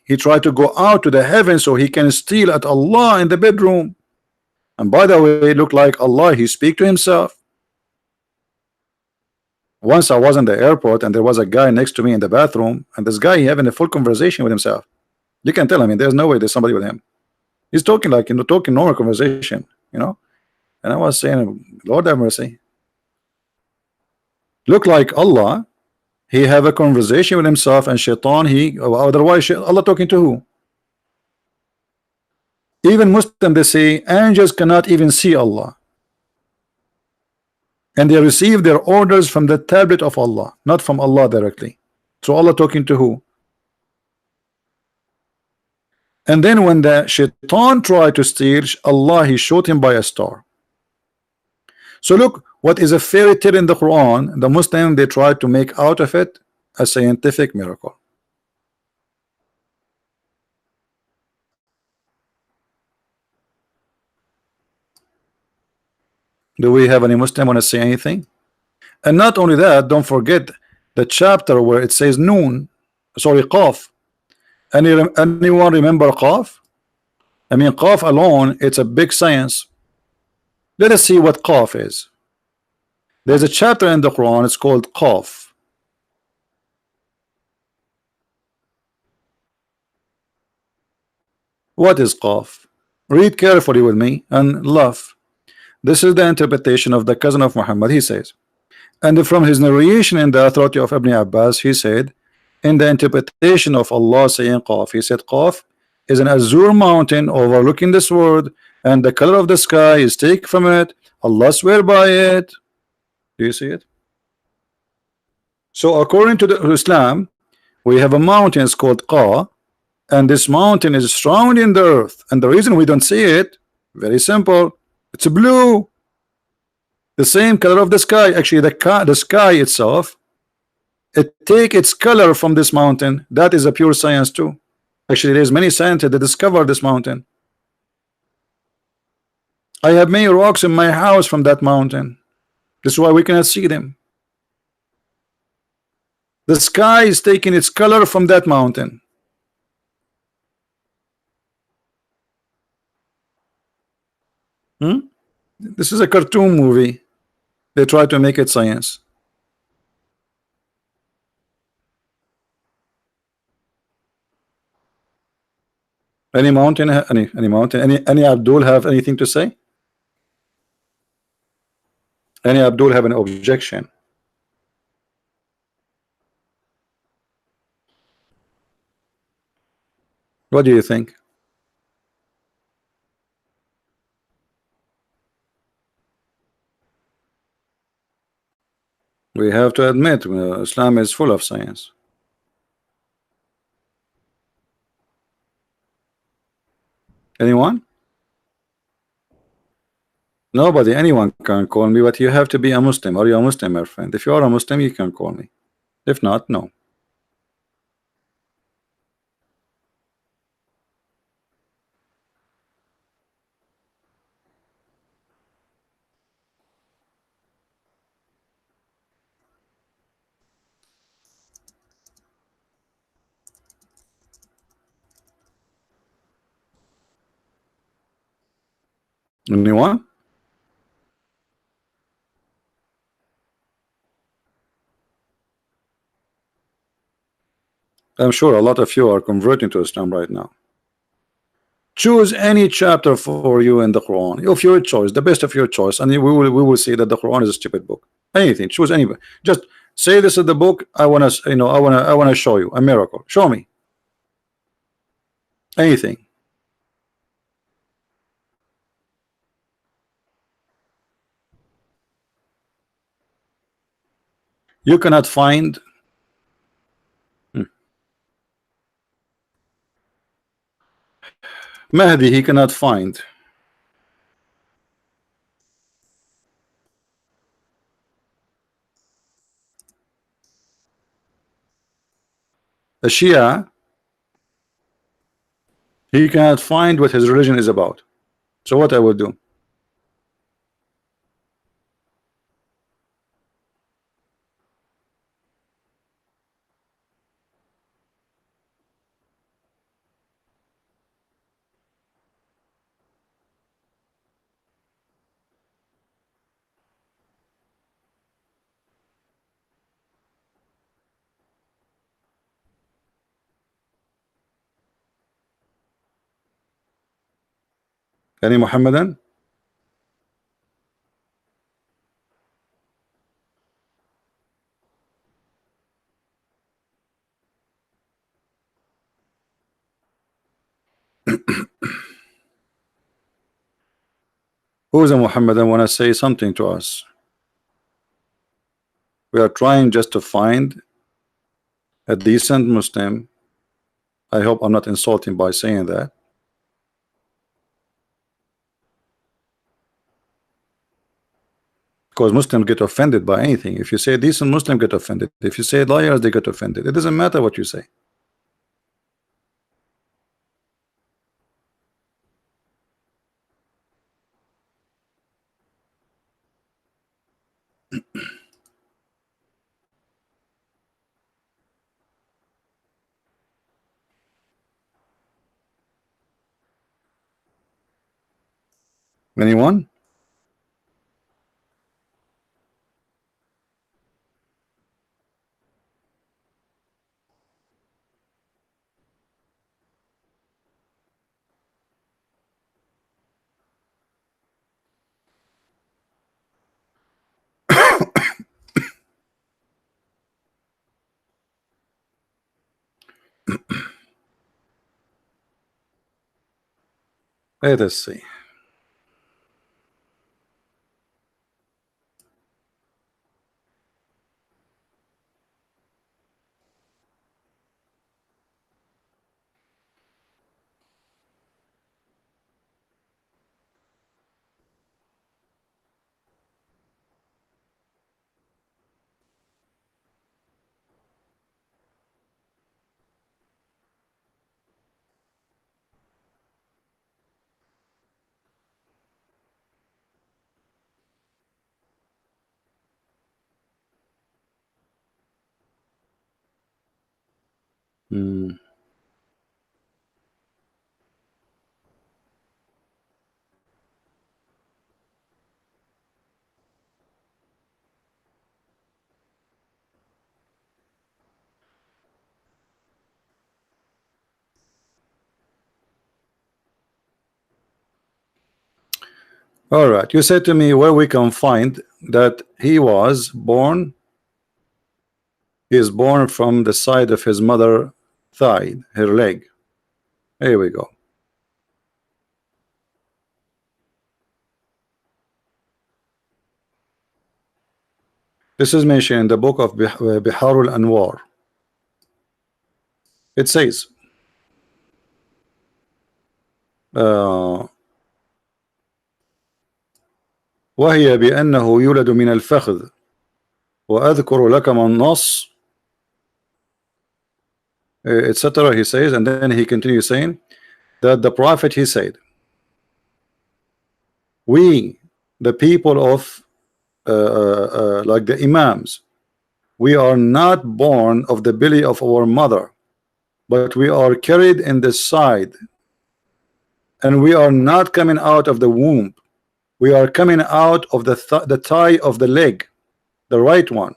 he tried to go out to the heaven so he can steal at Allah in the bedroom. And by the way, it looked like Allah, he speak to himself. Once I was in the airport and there was a guy next to me in the bathroom, and this guy he having a full conversation with himself. You can tell, I mean, there's no way there's somebody with him. He's talking like, you know, talking normal conversation, you know. And I was saying, Lord have mercy. Look like Allah, he have a conversation with himself, and shaitan, otherwise Allah talking to who? Even Muslim, they say angels cannot even see Allah, and they receive their orders from the tablet of Allah, not from Allah directly. So Allah talking to who? And then when the shaitan tried to steal, Allah, he showed him by a star. So look, what is a fairy tale in the Quran, the Muslim, they try to make out of it a scientific miracle. Do we have any Muslim want to say anything? And not only that, don't forget the chapter where it says noon, sorry, Qaf. Anyone remember Qaf? I mean, Qaf alone, it's a big science. Let us see what Qaf is. There's a chapter in the Quran, it's called Qaf. What is Qaf? Read carefully with me and laugh. This is the interpretation of the cousin of Muhammad. He says, and from his narration in the authority of Ibn Abbas, he said, in the interpretation of Allah saying Qaf, he said Qaf is an azure mountain overlooking this world, and the color of the sky is taken from it. Allah swear by it. Do you see it? So according to the Islam, we have a mountain called Qa, and this mountain is surrounding the earth, and the reason we don't see it, very simple, it's blue, the same color of the sky. Actually, the sky itself, it take its color from this mountain. That is a pure science too. Actually, there's many scientists that discover this mountain. I have many rocks in my house from that mountain. This is why we cannot see them. The sky is taking its color from that mountain. This is a cartoon movie. They try to make it science. Any mountain, any Abdul have anything to say? Any Abdul have an objection? What do you think? We have to admit Islam is full of science. Anyone? Nobody, anyone can call me, but you have to be a Muslim. Are you a Muslim, my friend? If you are a Muslim, you can call me. If not, no. Anyone? I'm sure a lot of you are converting to Islam right now. Choose any chapter for you in the Quran of your choice, the best of your choice, and we will say that the Quran is a stupid book. Anything, choose any. Just say this is the book. I want to, I want to show you a miracle. Show me anything. You cannot find. Mahdi, he cannot find. a Shia, he cannot find what his religion is about. So what I will do? Any Muhammadan? Who is a Muhammadan want to say something to us? We are trying just to find a decent Muslim. I hope I'm not insulting by saying that. Because Muslims get offended by anything. If you say decent Muslim, get offended. If you say liars, they get offended. It doesn't matter what you say. Anyone? Let us see. Hmm. All right. You said to me where we can find that he was born. He is born from the side of his mother thigh, her leg. Here we go. This is mentioned in the book of Biharul Anwar. It says, وهي بأنه يولد من الفخذ وأذكر لك من نص etc. He says, and then he continues saying that the prophet, he said, we the people of like the imams, we are not born of the belly of our mother, but we are carried in the side, and we are not coming out of the womb, we are coming out of the thigh of the leg, the right one,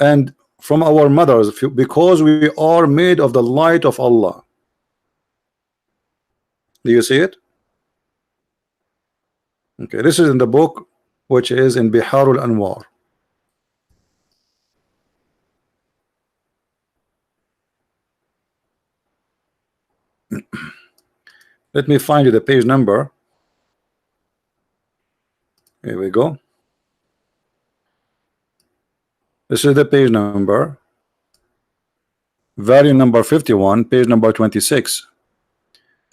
and from our mothers, because we are made of the light of Allah. Do you see it? Okay, this is in the book which is in Biharul Anwar. Let me find you the page number. Here we go. This is the page number, volume number 51, page number 26.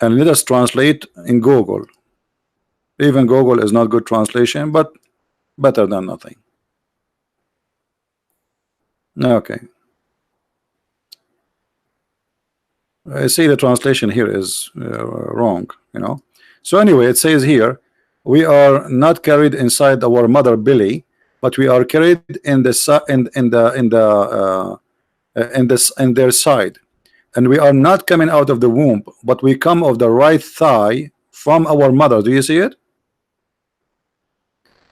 And let us translate in Google. Even Google is not good translation, but better than nothing. Okay. I see the translation here is wrong, you know. So anyway, it says here, we are not carried inside our mother belly, but we are carried in the in their side, and we are not coming out of the womb, but we come of the right thigh from our mother. Do you see it?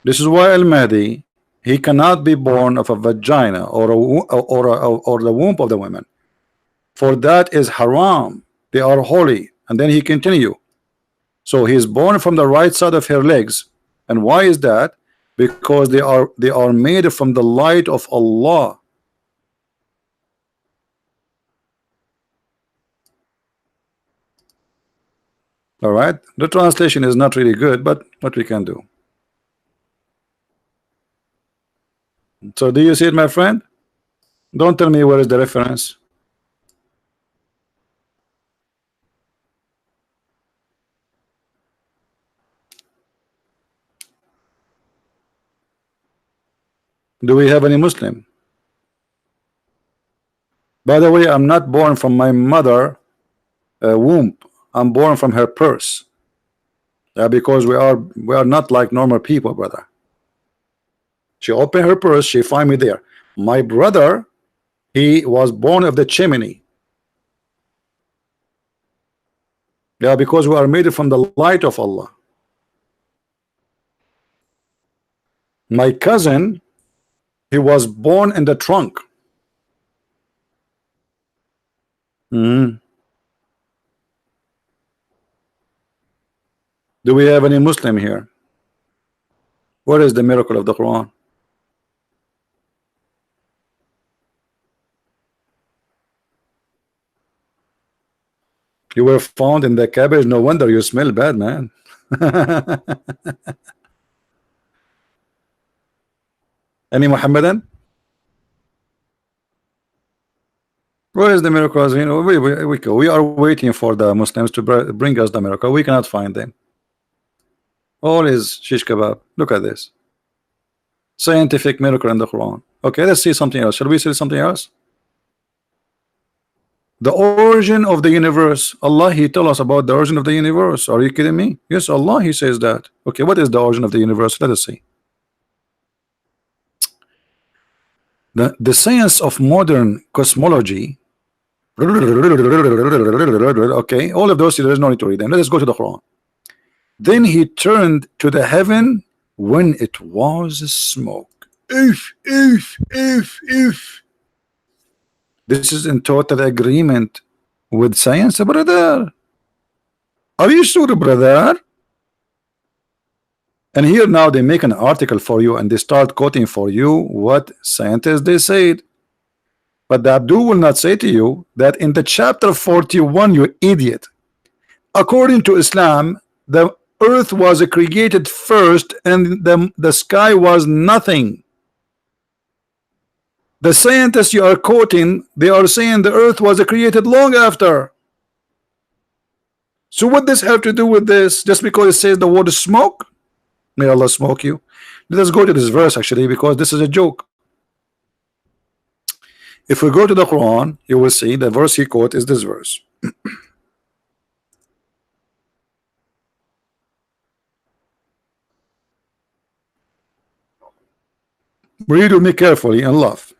This is why Al-Mahdi, he cannot be born of a vagina or the womb of the women, for that is haram. They are holy. And then he continue. So he is born from the right side of her legs. And why is that? Because they are made from the light of Allah. All right, the translation is not really good, but what we can do. So do you see it, my friend? Don't tell me where is the reference. Do we have any Muslim? By the way, I'm not born from my mother womb. I'm born from her purse. Because we are not like normal people, brother. She opened her purse, she find me there. My brother, he was born of the chimney. Yeah, because we are made from the light of Allah. My cousin, he was born in the trunk. Do we have any Muslim here? What is the miracle of the Quran? You were found in the cabbage. No wonder you smell bad, man. Any Muhammadan? Where is the miracles? You know, we are waiting for the Muslims to bring us the miracle. We cannot find them. All is shish kebab. Look at this. Scientific miracle in the Quran. Okay, let's see something else. Shall we see something else? The origin of the universe. Allah, he tell us about the origin of the universe. Are you kidding me? Yes, Allah, he says that. Okay, what is the origin of the universe? Let us see. The science of modern cosmology. Okay, all of those, there is no need to read them. Let us go to the Quran. Then he turned to the heaven when it was smoke. If. This is in total agreement with science, brother. Are you sure, brother? And here now they make an article for you and they start quoting for you what scientists they said. But the Abdul will not say to you that in the chapter 41, you idiot. According to Islam, the earth was created first and the sky was nothing. The scientists you are quoting, they are saying the earth was created long after. So what does have to do with this? Just because it says the word smoke? May Allah smoke you. Let us go to this verse actually, because this is a joke. If we go to the Quran, you will see the verse he quote is this verse. Read with me carefully and love.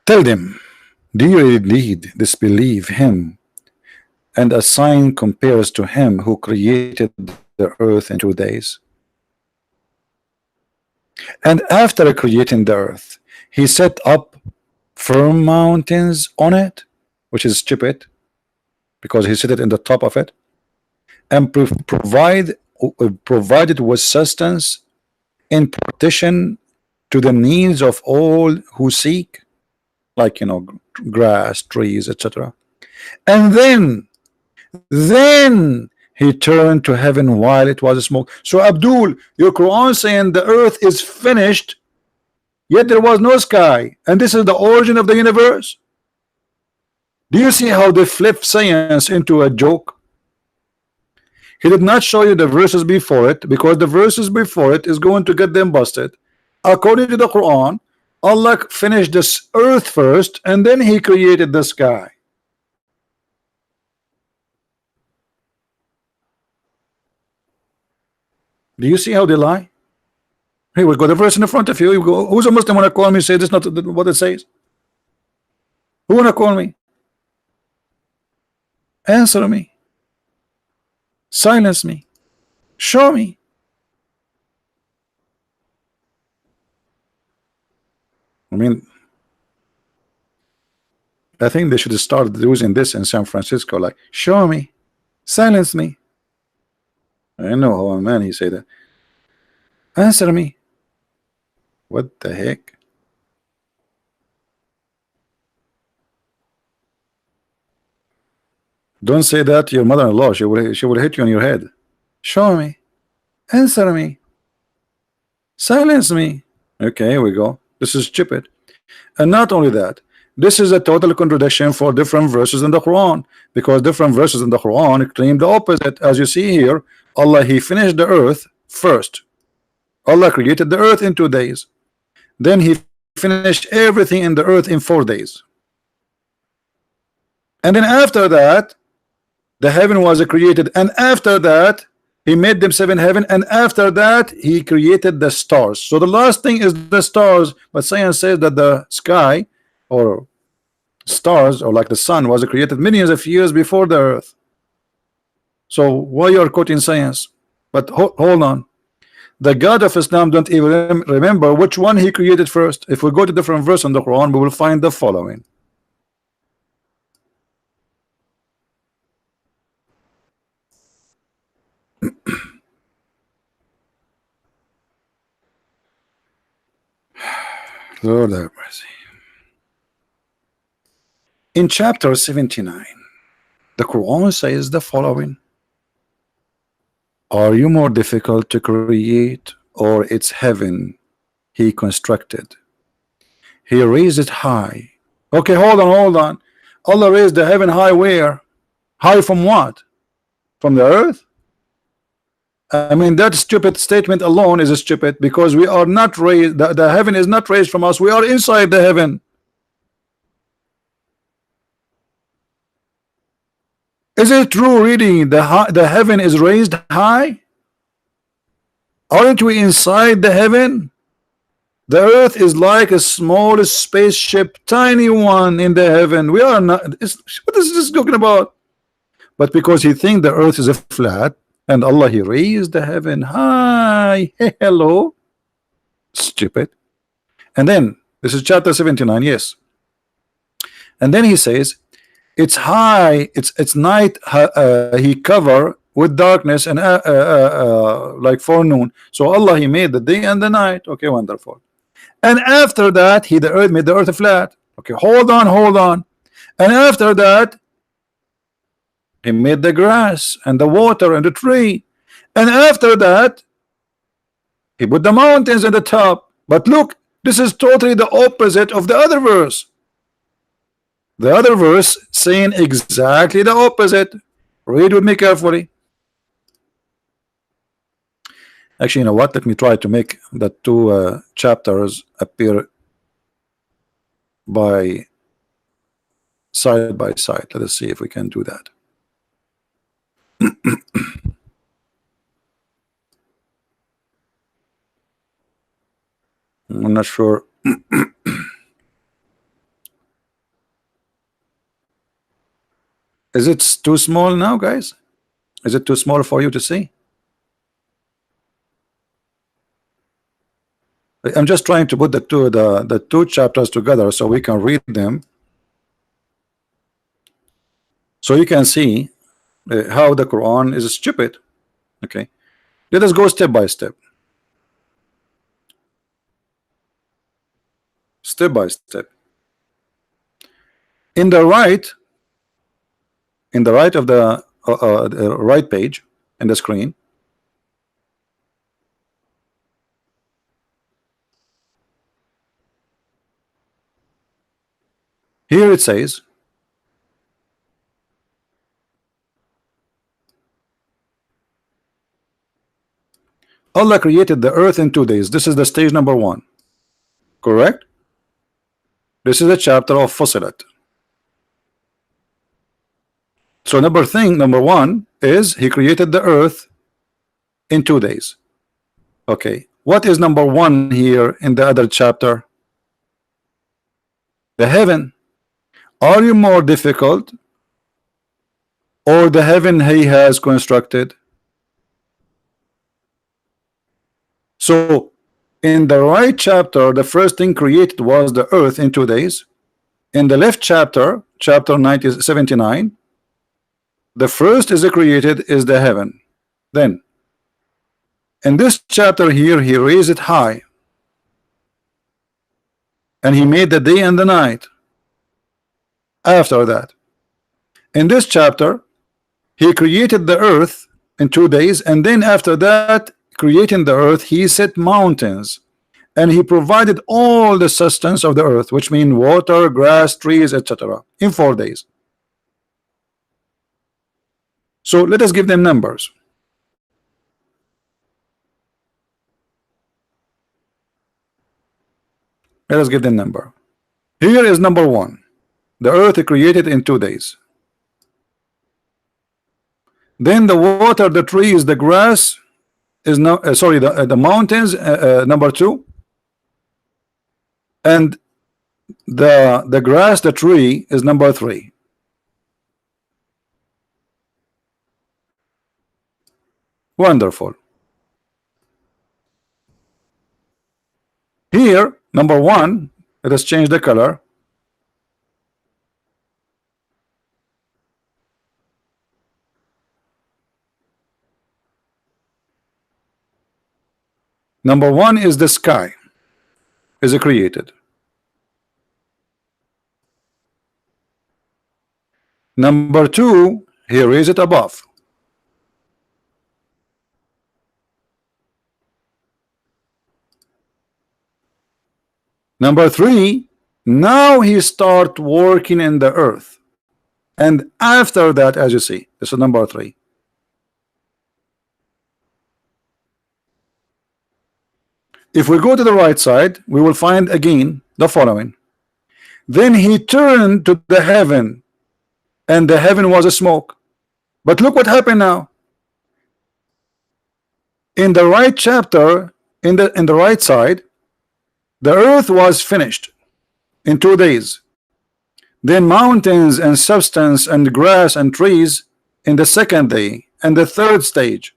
Tell them, do you indeed disbelieve him, and a sign compares to him who created the earth in 2 days? And after creating the earth, he set up firm mountains on it, which is stupid, because he set it in the top of it, and provided with sustenance in partition to the needs of all who seek, like, you know, grass, trees, etc. And then he turned to heaven while it was smoke. So Abdul, your Quran saying the earth is finished, yet there was no sky, and this is the origin of the universe. Do you see how they flip science into a joke? He did not show you the verses before it, because the verses before it is going to get them busted. According to the Quran, Allah finished this earth first, and then He created the sky. Do you see how they lie? Hey, we got the verse in the front of you. You go, who's a Muslim wanna call me? Say this not what it says. Who wanna call me? Answer me. Silence me. Show me. I mean, I think they should start using this in San Francisco. Like, show me, silence me. I know how a man he say that. Answer me. What the heck? Don't say that to your mother-in-law. She will hit you on your head. Show me. Answer me. Silence me. Okay, here we go. This is stupid. And not only that, this is a total contradiction for different verses in the Quran, because different verses in the Quran claim the opposite. As you see here, Allah, He finished the earth first. Allah created the earth in 2 days. Then He finished everything in the earth in 4 days. And then after that, the heaven was created, and after that He made them 7 heaven, and after that He created the stars. So the last thing is the stars, but science says that the sky or stars, or like the sun, was created millions of years before the earth. So why you are quoting science? But hold on, the God of Islam don't even remember which one He created first. If we go to different verse in the Quran, we will find the following. Lord have mercy. In chapter 79, the Quran says the following: are you more difficult to create, or it's heaven He constructed? He raised it high. Okay, hold on. Allah raised the heaven high where? High from what? From the earth? I mean, that stupid statement alone is stupid, because we are not raised, the heaven is not raised from us, we are inside the heaven. Is it true really the heaven is raised high? Aren't we inside the heaven? The earth is like a small spaceship, tiny one in the heaven. We are not. What is this talking about? But because he thinks the earth is a flat, and Allah, He raised the heaven high. Hello, stupid. And then this is chapter 79, yes. And then He says, it's high, it's night, He cover with darkness, and like forenoon. So Allah, He made the day and the night. Okay, wonderful. And after that, He made the earth flat. Okay, hold on. And after that, He made the grass and the water and the tree. And after that, He put the mountains at the top. But look, this is totally the opposite of the other verse. The other verse saying exactly the opposite. Read with me carefully. Actually, you know what? Let me try to make the two chapters appear side by side. Let us see if we can do that. I'm not sure. Is it too small now, guys? Is it too small for you to see? I'm just trying to put the two chapters together so we can read them, so you can see how the Quran is stupid. Okay, let us go step by step. Step by step. In the right of the right page in the screen, here it says, Allah created the earth in 2 days. This is the stage number 1, correct? This is a chapter of Fussilat. So number one is he created the earth in 2 days. Okay, what is number one here in the other chapter? The heaven. Are you more difficult or the heaven he has constructed? So in the right chapter, the first thing created was the earth in 2 days. In the left chapter, chapter 79, the first is created is the heaven. Then in this chapter here, he raised it high, and he made the day and the night. After that, in this chapter, he created the earth in 2 days, and then after that, creating the earth, he set mountains, and he provided all the sustenance of the earth, which means water, grass, trees, etc., in 4 days. So let us give them numbers. Let us give them number. Here is number one. The earth created in 2 days. Then the water, the trees, the grass is no sorry, the mountains, number two. And the grass, the tree is number three. Wonderful. Here, number one, let us change the color. Number one is the sky is created. Number two, here is it above. Number three, now he start working in the earth, and after that, as you see, this is number three. If we go to the right side, we will find again the following. Then he turned to the heaven, and the heaven was a smoke. But look what happened now. In the right chapter, in the right side, the earth was finished in 2 days. Then mountains and substance and grass and trees in the second day and the third stage.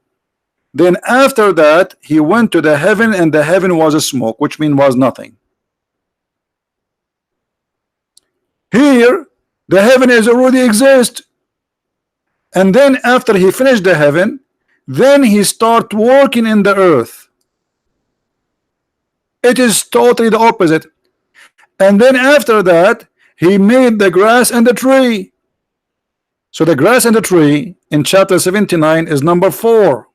Then after that he went to the heaven, and the heaven was a smoke, which means was nothing. Here the heaven is already exist, and then after he finished the heaven, then he start working in the earth. It is totally the opposite. And then after that he made the grass and the tree. So the grass and the tree in chapter 79 is number 4.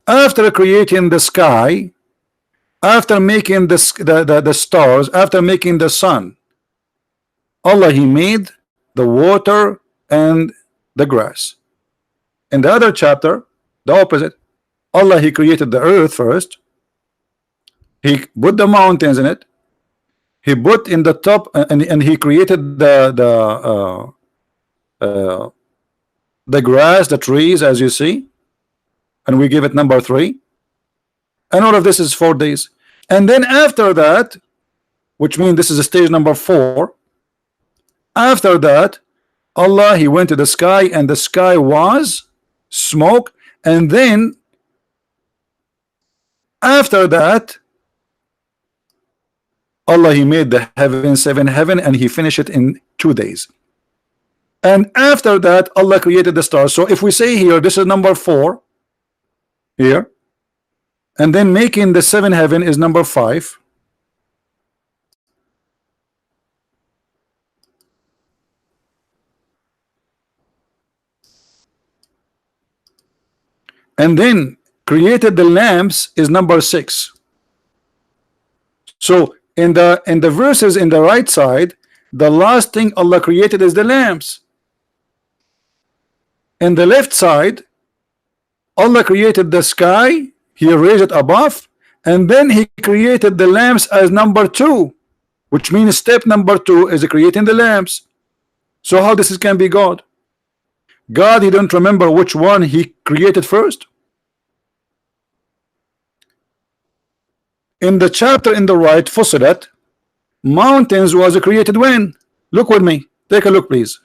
After creating the sky, after making the stars, after making the sun, Allah, he made the water and the grass. In the other chapter, the opposite. Allah, he created the earth first. He put the mountains in it. He put in the top, and he created the grass, the trees, as you see, and we give it number 3. And all of this is 4 days. And then after that, which means this is stage number 4. After that, Allah, he went to the sky, and the sky was smoke. And then after that, Allah, he made the heaven, 7 heaven, and he finished it in 2 days. And after that, Allah created the stars. So if we say here, this is number 4 here, and then making the 7 heaven is number 5. And then created the lamps is number 6. So in the verses in the right side, the last thing Allah created is the lamps. In the left side, Allah created the sky, He raised it above, and then He created the lamps as number 2, which means step number 2 is creating the lamps. So how this can be God? God, He don't remember which one He created first? In the chapter in the right, Fussilat, mountains was created when? Look with me. Take a look, please.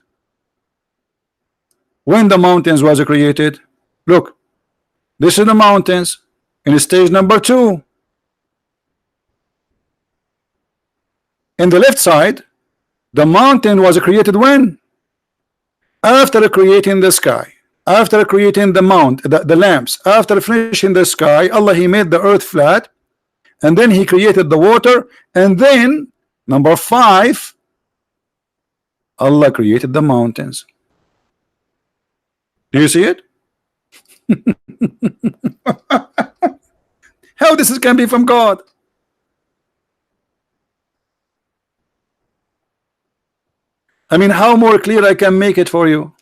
When the mountains was created, look, this is the mountains in stage number 2. In the left side, the mountain was created when? After creating the sky, after creating the lamps, after finishing the sky, Allah He made the earth flat, and then He created the water, and then number 5, Allah created the mountains. Do you see it? How this can be from God? I mean, how more clear I can make it for you?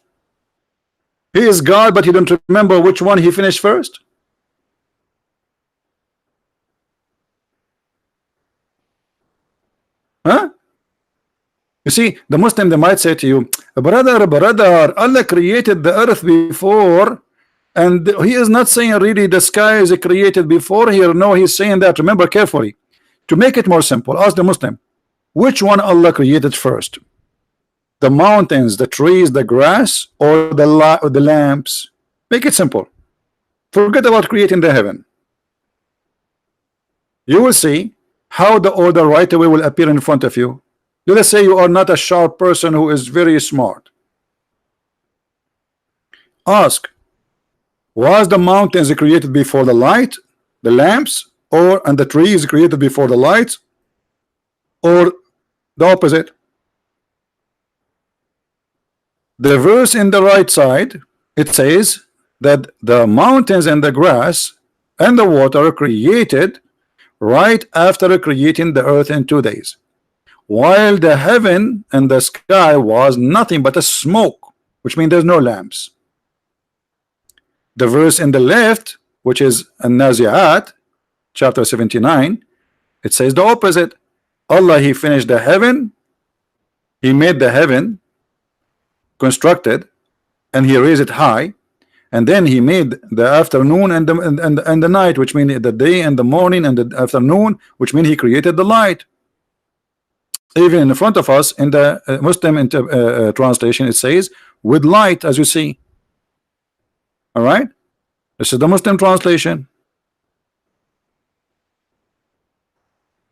He is God, but you don't remember which one He finished first? Huh? You see, the Muslim, they might say to you, brother, Allah created the earth before, and He is not saying really the sky is created before here. No, He's saying that. Remember carefully. To make it more simple, ask the Muslim, which one Allah created first? The mountains, the trees, the grass, or the lamps? Make it simple. Forget about creating the heaven. You will see how the order right away will appear in front of you. Let us say you are not a sharp person who is very smart. Ask, was the mountains created before the light, the lamps, and the trees created before the lights, or the opposite? The verse in the right side, it says that the mountains and the grass and the water are created right after creating the earth in 2 days, while the heaven and the sky was nothing but a smoke, which means there's no lamps. The verse in the left, which is An-Nazi'at, chapter 79, it says the opposite. Allah, He finished the heaven, He made the heaven, constructed, and He raised it high, and then He made the afternoon and the night, which means the day and the morning and the afternoon, which means He created the light. Even in front of us in the Muslim translation, it says with light, as you see. All right, this is the Muslim translation.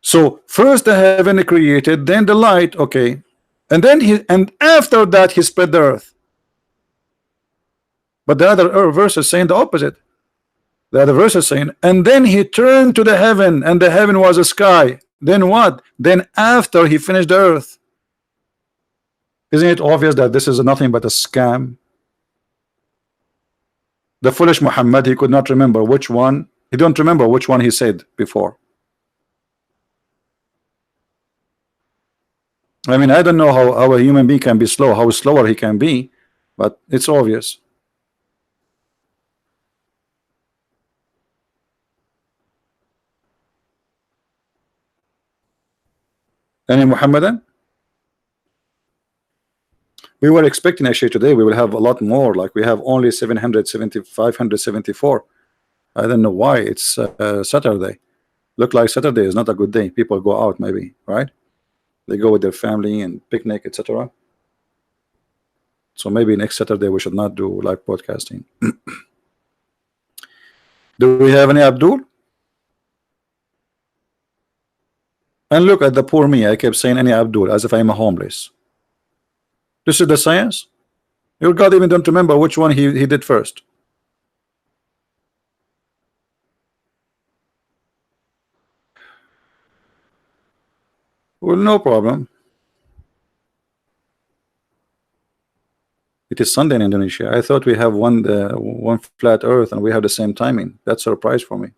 So first the heaven created, then the light, okay, and then and after that He spread the earth. But the other verse is saying the opposite. The other verse is saying, and then He turned to the heaven, and the heaven was a sky. Then what? Then after He finished the earth. Isn't it obvious that this is nothing but a scam? The foolish Muhammad, he could not remember which one. He don't remember which one he said before. I mean, I don't know how a human being can be slow, how slower he can be, but it's obvious. Any Muhammadan? We were expecting actually today we will have a lot more, like we have only 574. I don't know why. It's Saturday. Look like Saturday is not a good day. People go out maybe, right? They go with their family and picnic, etc. So maybe next Saturday we should not do live podcasting. Do we have any Abdul? And look at the poor me. I kept saying any Abdul as if I'm a homeless. This is the science. Your God even don't remember which one he did first. Well, no problem. It is Sunday in Indonesia. I thought we have one flat earth and we have the same timing. That's a surprise for me.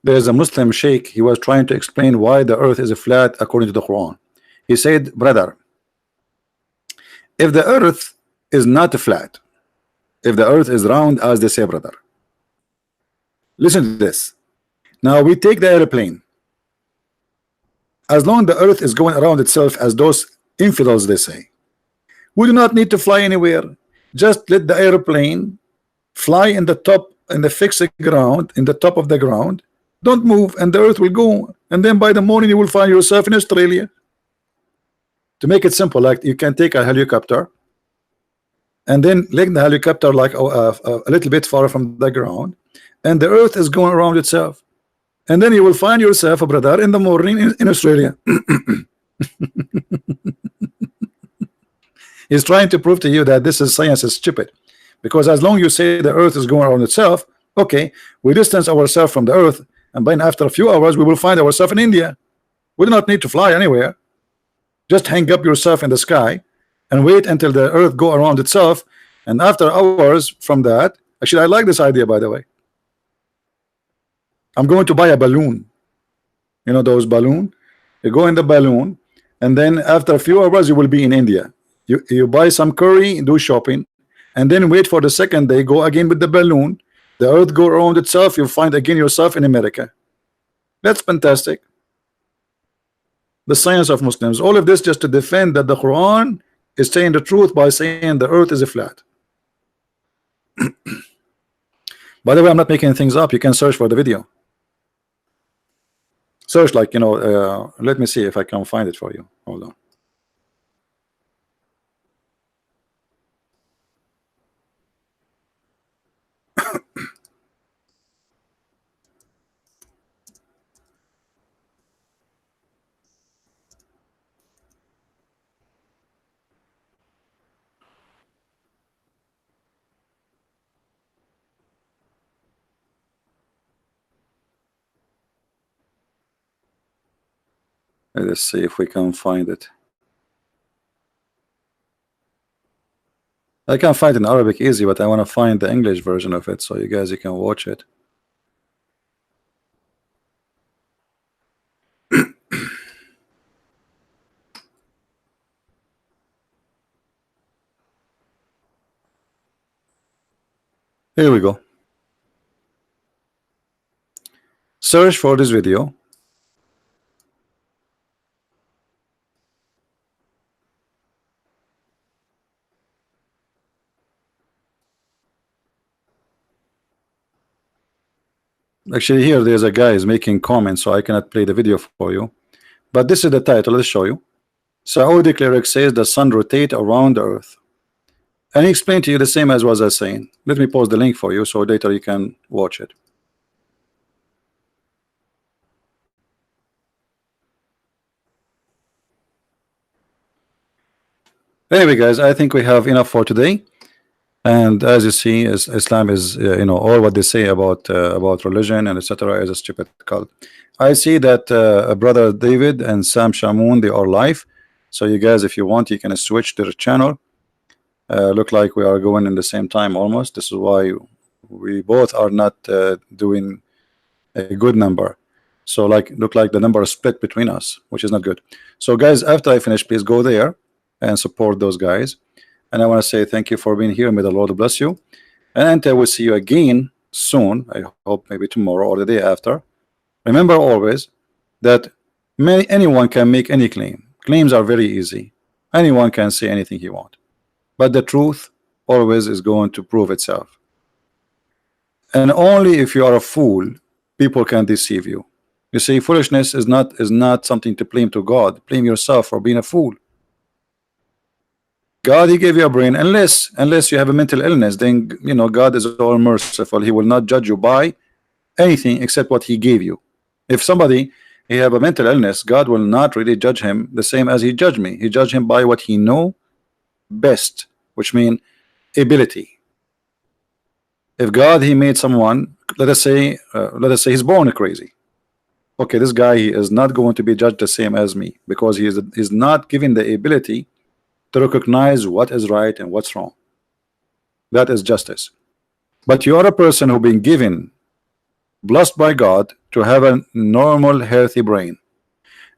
there's a Muslim sheikh. He was trying to explain why the earth is flat according to the Quran. He said, brother, if the earth is not flat, if the earth is round, as they say, brother, listen to this. Now we take the airplane. As long as the earth is going around itself, as those infidels they say, we do not need to fly anywhere. Just let the airplane fly in the top, in the fixed ground, in the top of the ground. Don't move, and the earth will go. And then by the morning, you will find yourself in Australia. To make it simple, like you can take a helicopter and then let the helicopter like a little bit far from the ground, and the earth is going around itself. And then you will find yourself, brother, in the morning in Australia. He's trying to prove to you that this is science is stupid, because as long as you say the earth is going around itself, okay, we distance ourselves from the earth, and then after a few hours we will find ourselves in India. We do not need to fly anywhere. Just hang up yourself in the sky and wait until the earth go around itself, and after hours from that, actually I like this idea, by the way. I'm going to buy a balloon. You know those balloon? You go in the balloon, and then after a few hours you will be in India. You buy some curry, do shopping, and then wait for the second day, go again with the balloon, the earth go around itself, you'll find again yourself in America. That's fantastic. The science of Muslims, all of this just to defend that the Quran is saying the truth by saying the earth is flat. By the way, I'm not making things up. You can search for the video. Search, like, you know, let me see if I can find it for you. Hold on. Let's see if we can find it. I can find it in Arabic easy, but I want to find the English version of it so you guys can watch it. Here we go. Search for this video. Actually, here there's a guy is making comments, so I cannot play the video for you. But this is the title. Let's show you. Saudi cleric says the sun rotates around the earth. And he explained to you the same as was I saying. Let me post the link for you so later you can watch it. Anyway, guys, I think we have enough for today. And as you see, Islam is, you know, all what they say about religion and etc. is a stupid cult. I see that brother David and Sam Shamoun, they are live. So you guys, if you want, you can switch to the channel. Look like we are going in the same time almost. This is why we both are not doing a good number. So like, look like the number is split between us, which is not good. So guys, after I finish, please go there and support those guys. And I want to say thank you for being here. May the Lord bless you. And I will see you again soon. I hope maybe tomorrow or the day after. Remember always that anyone can make any claim. Claims are very easy. Anyone can say anything he wants. But the truth always is going to prove itself. And only if you are a fool, people can deceive you. You see, foolishness is not something to blame to God. Blame yourself for being a fool. God, he gave you a brain, unless you have a mental illness, then you know God is all merciful. He will not judge you by anything except what he gave you. If somebody he have a mental illness, God will not really judge him the same as he judged me. He judged him by what he know best, which means ability. If God he made someone, let us say he's born crazy. Okay, this guy he is not going to be judged the same as me because he is not given the ability to recognize what is right and what's wrong. That is justice. But you are a person who been given, blessed by God, to have a normal, healthy brain,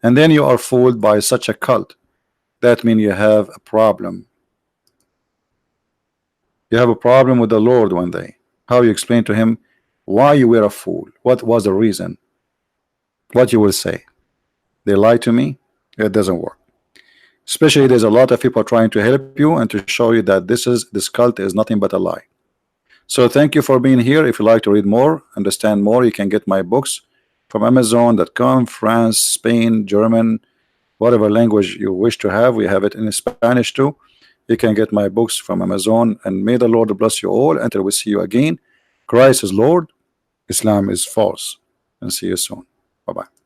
and then you are fooled by such a cult. That means you have a problem. You have a problem with the Lord one day. How you explain to him why you were a fool? What was the reason? What you will say? They lied to me? It doesn't work. Especially there's a lot of people trying to help you and to show you that this cult is nothing but a lie. So thank you for being here. If you like to read more, understand more, you can get my books from Amazon.com, France, Spain, German, whatever language you wish to have. We have it in Spanish too. You can get my books from Amazon, and may the Lord bless you all until we see you again. Christ is Lord, Islam is false, and see you soon. Bye-bye.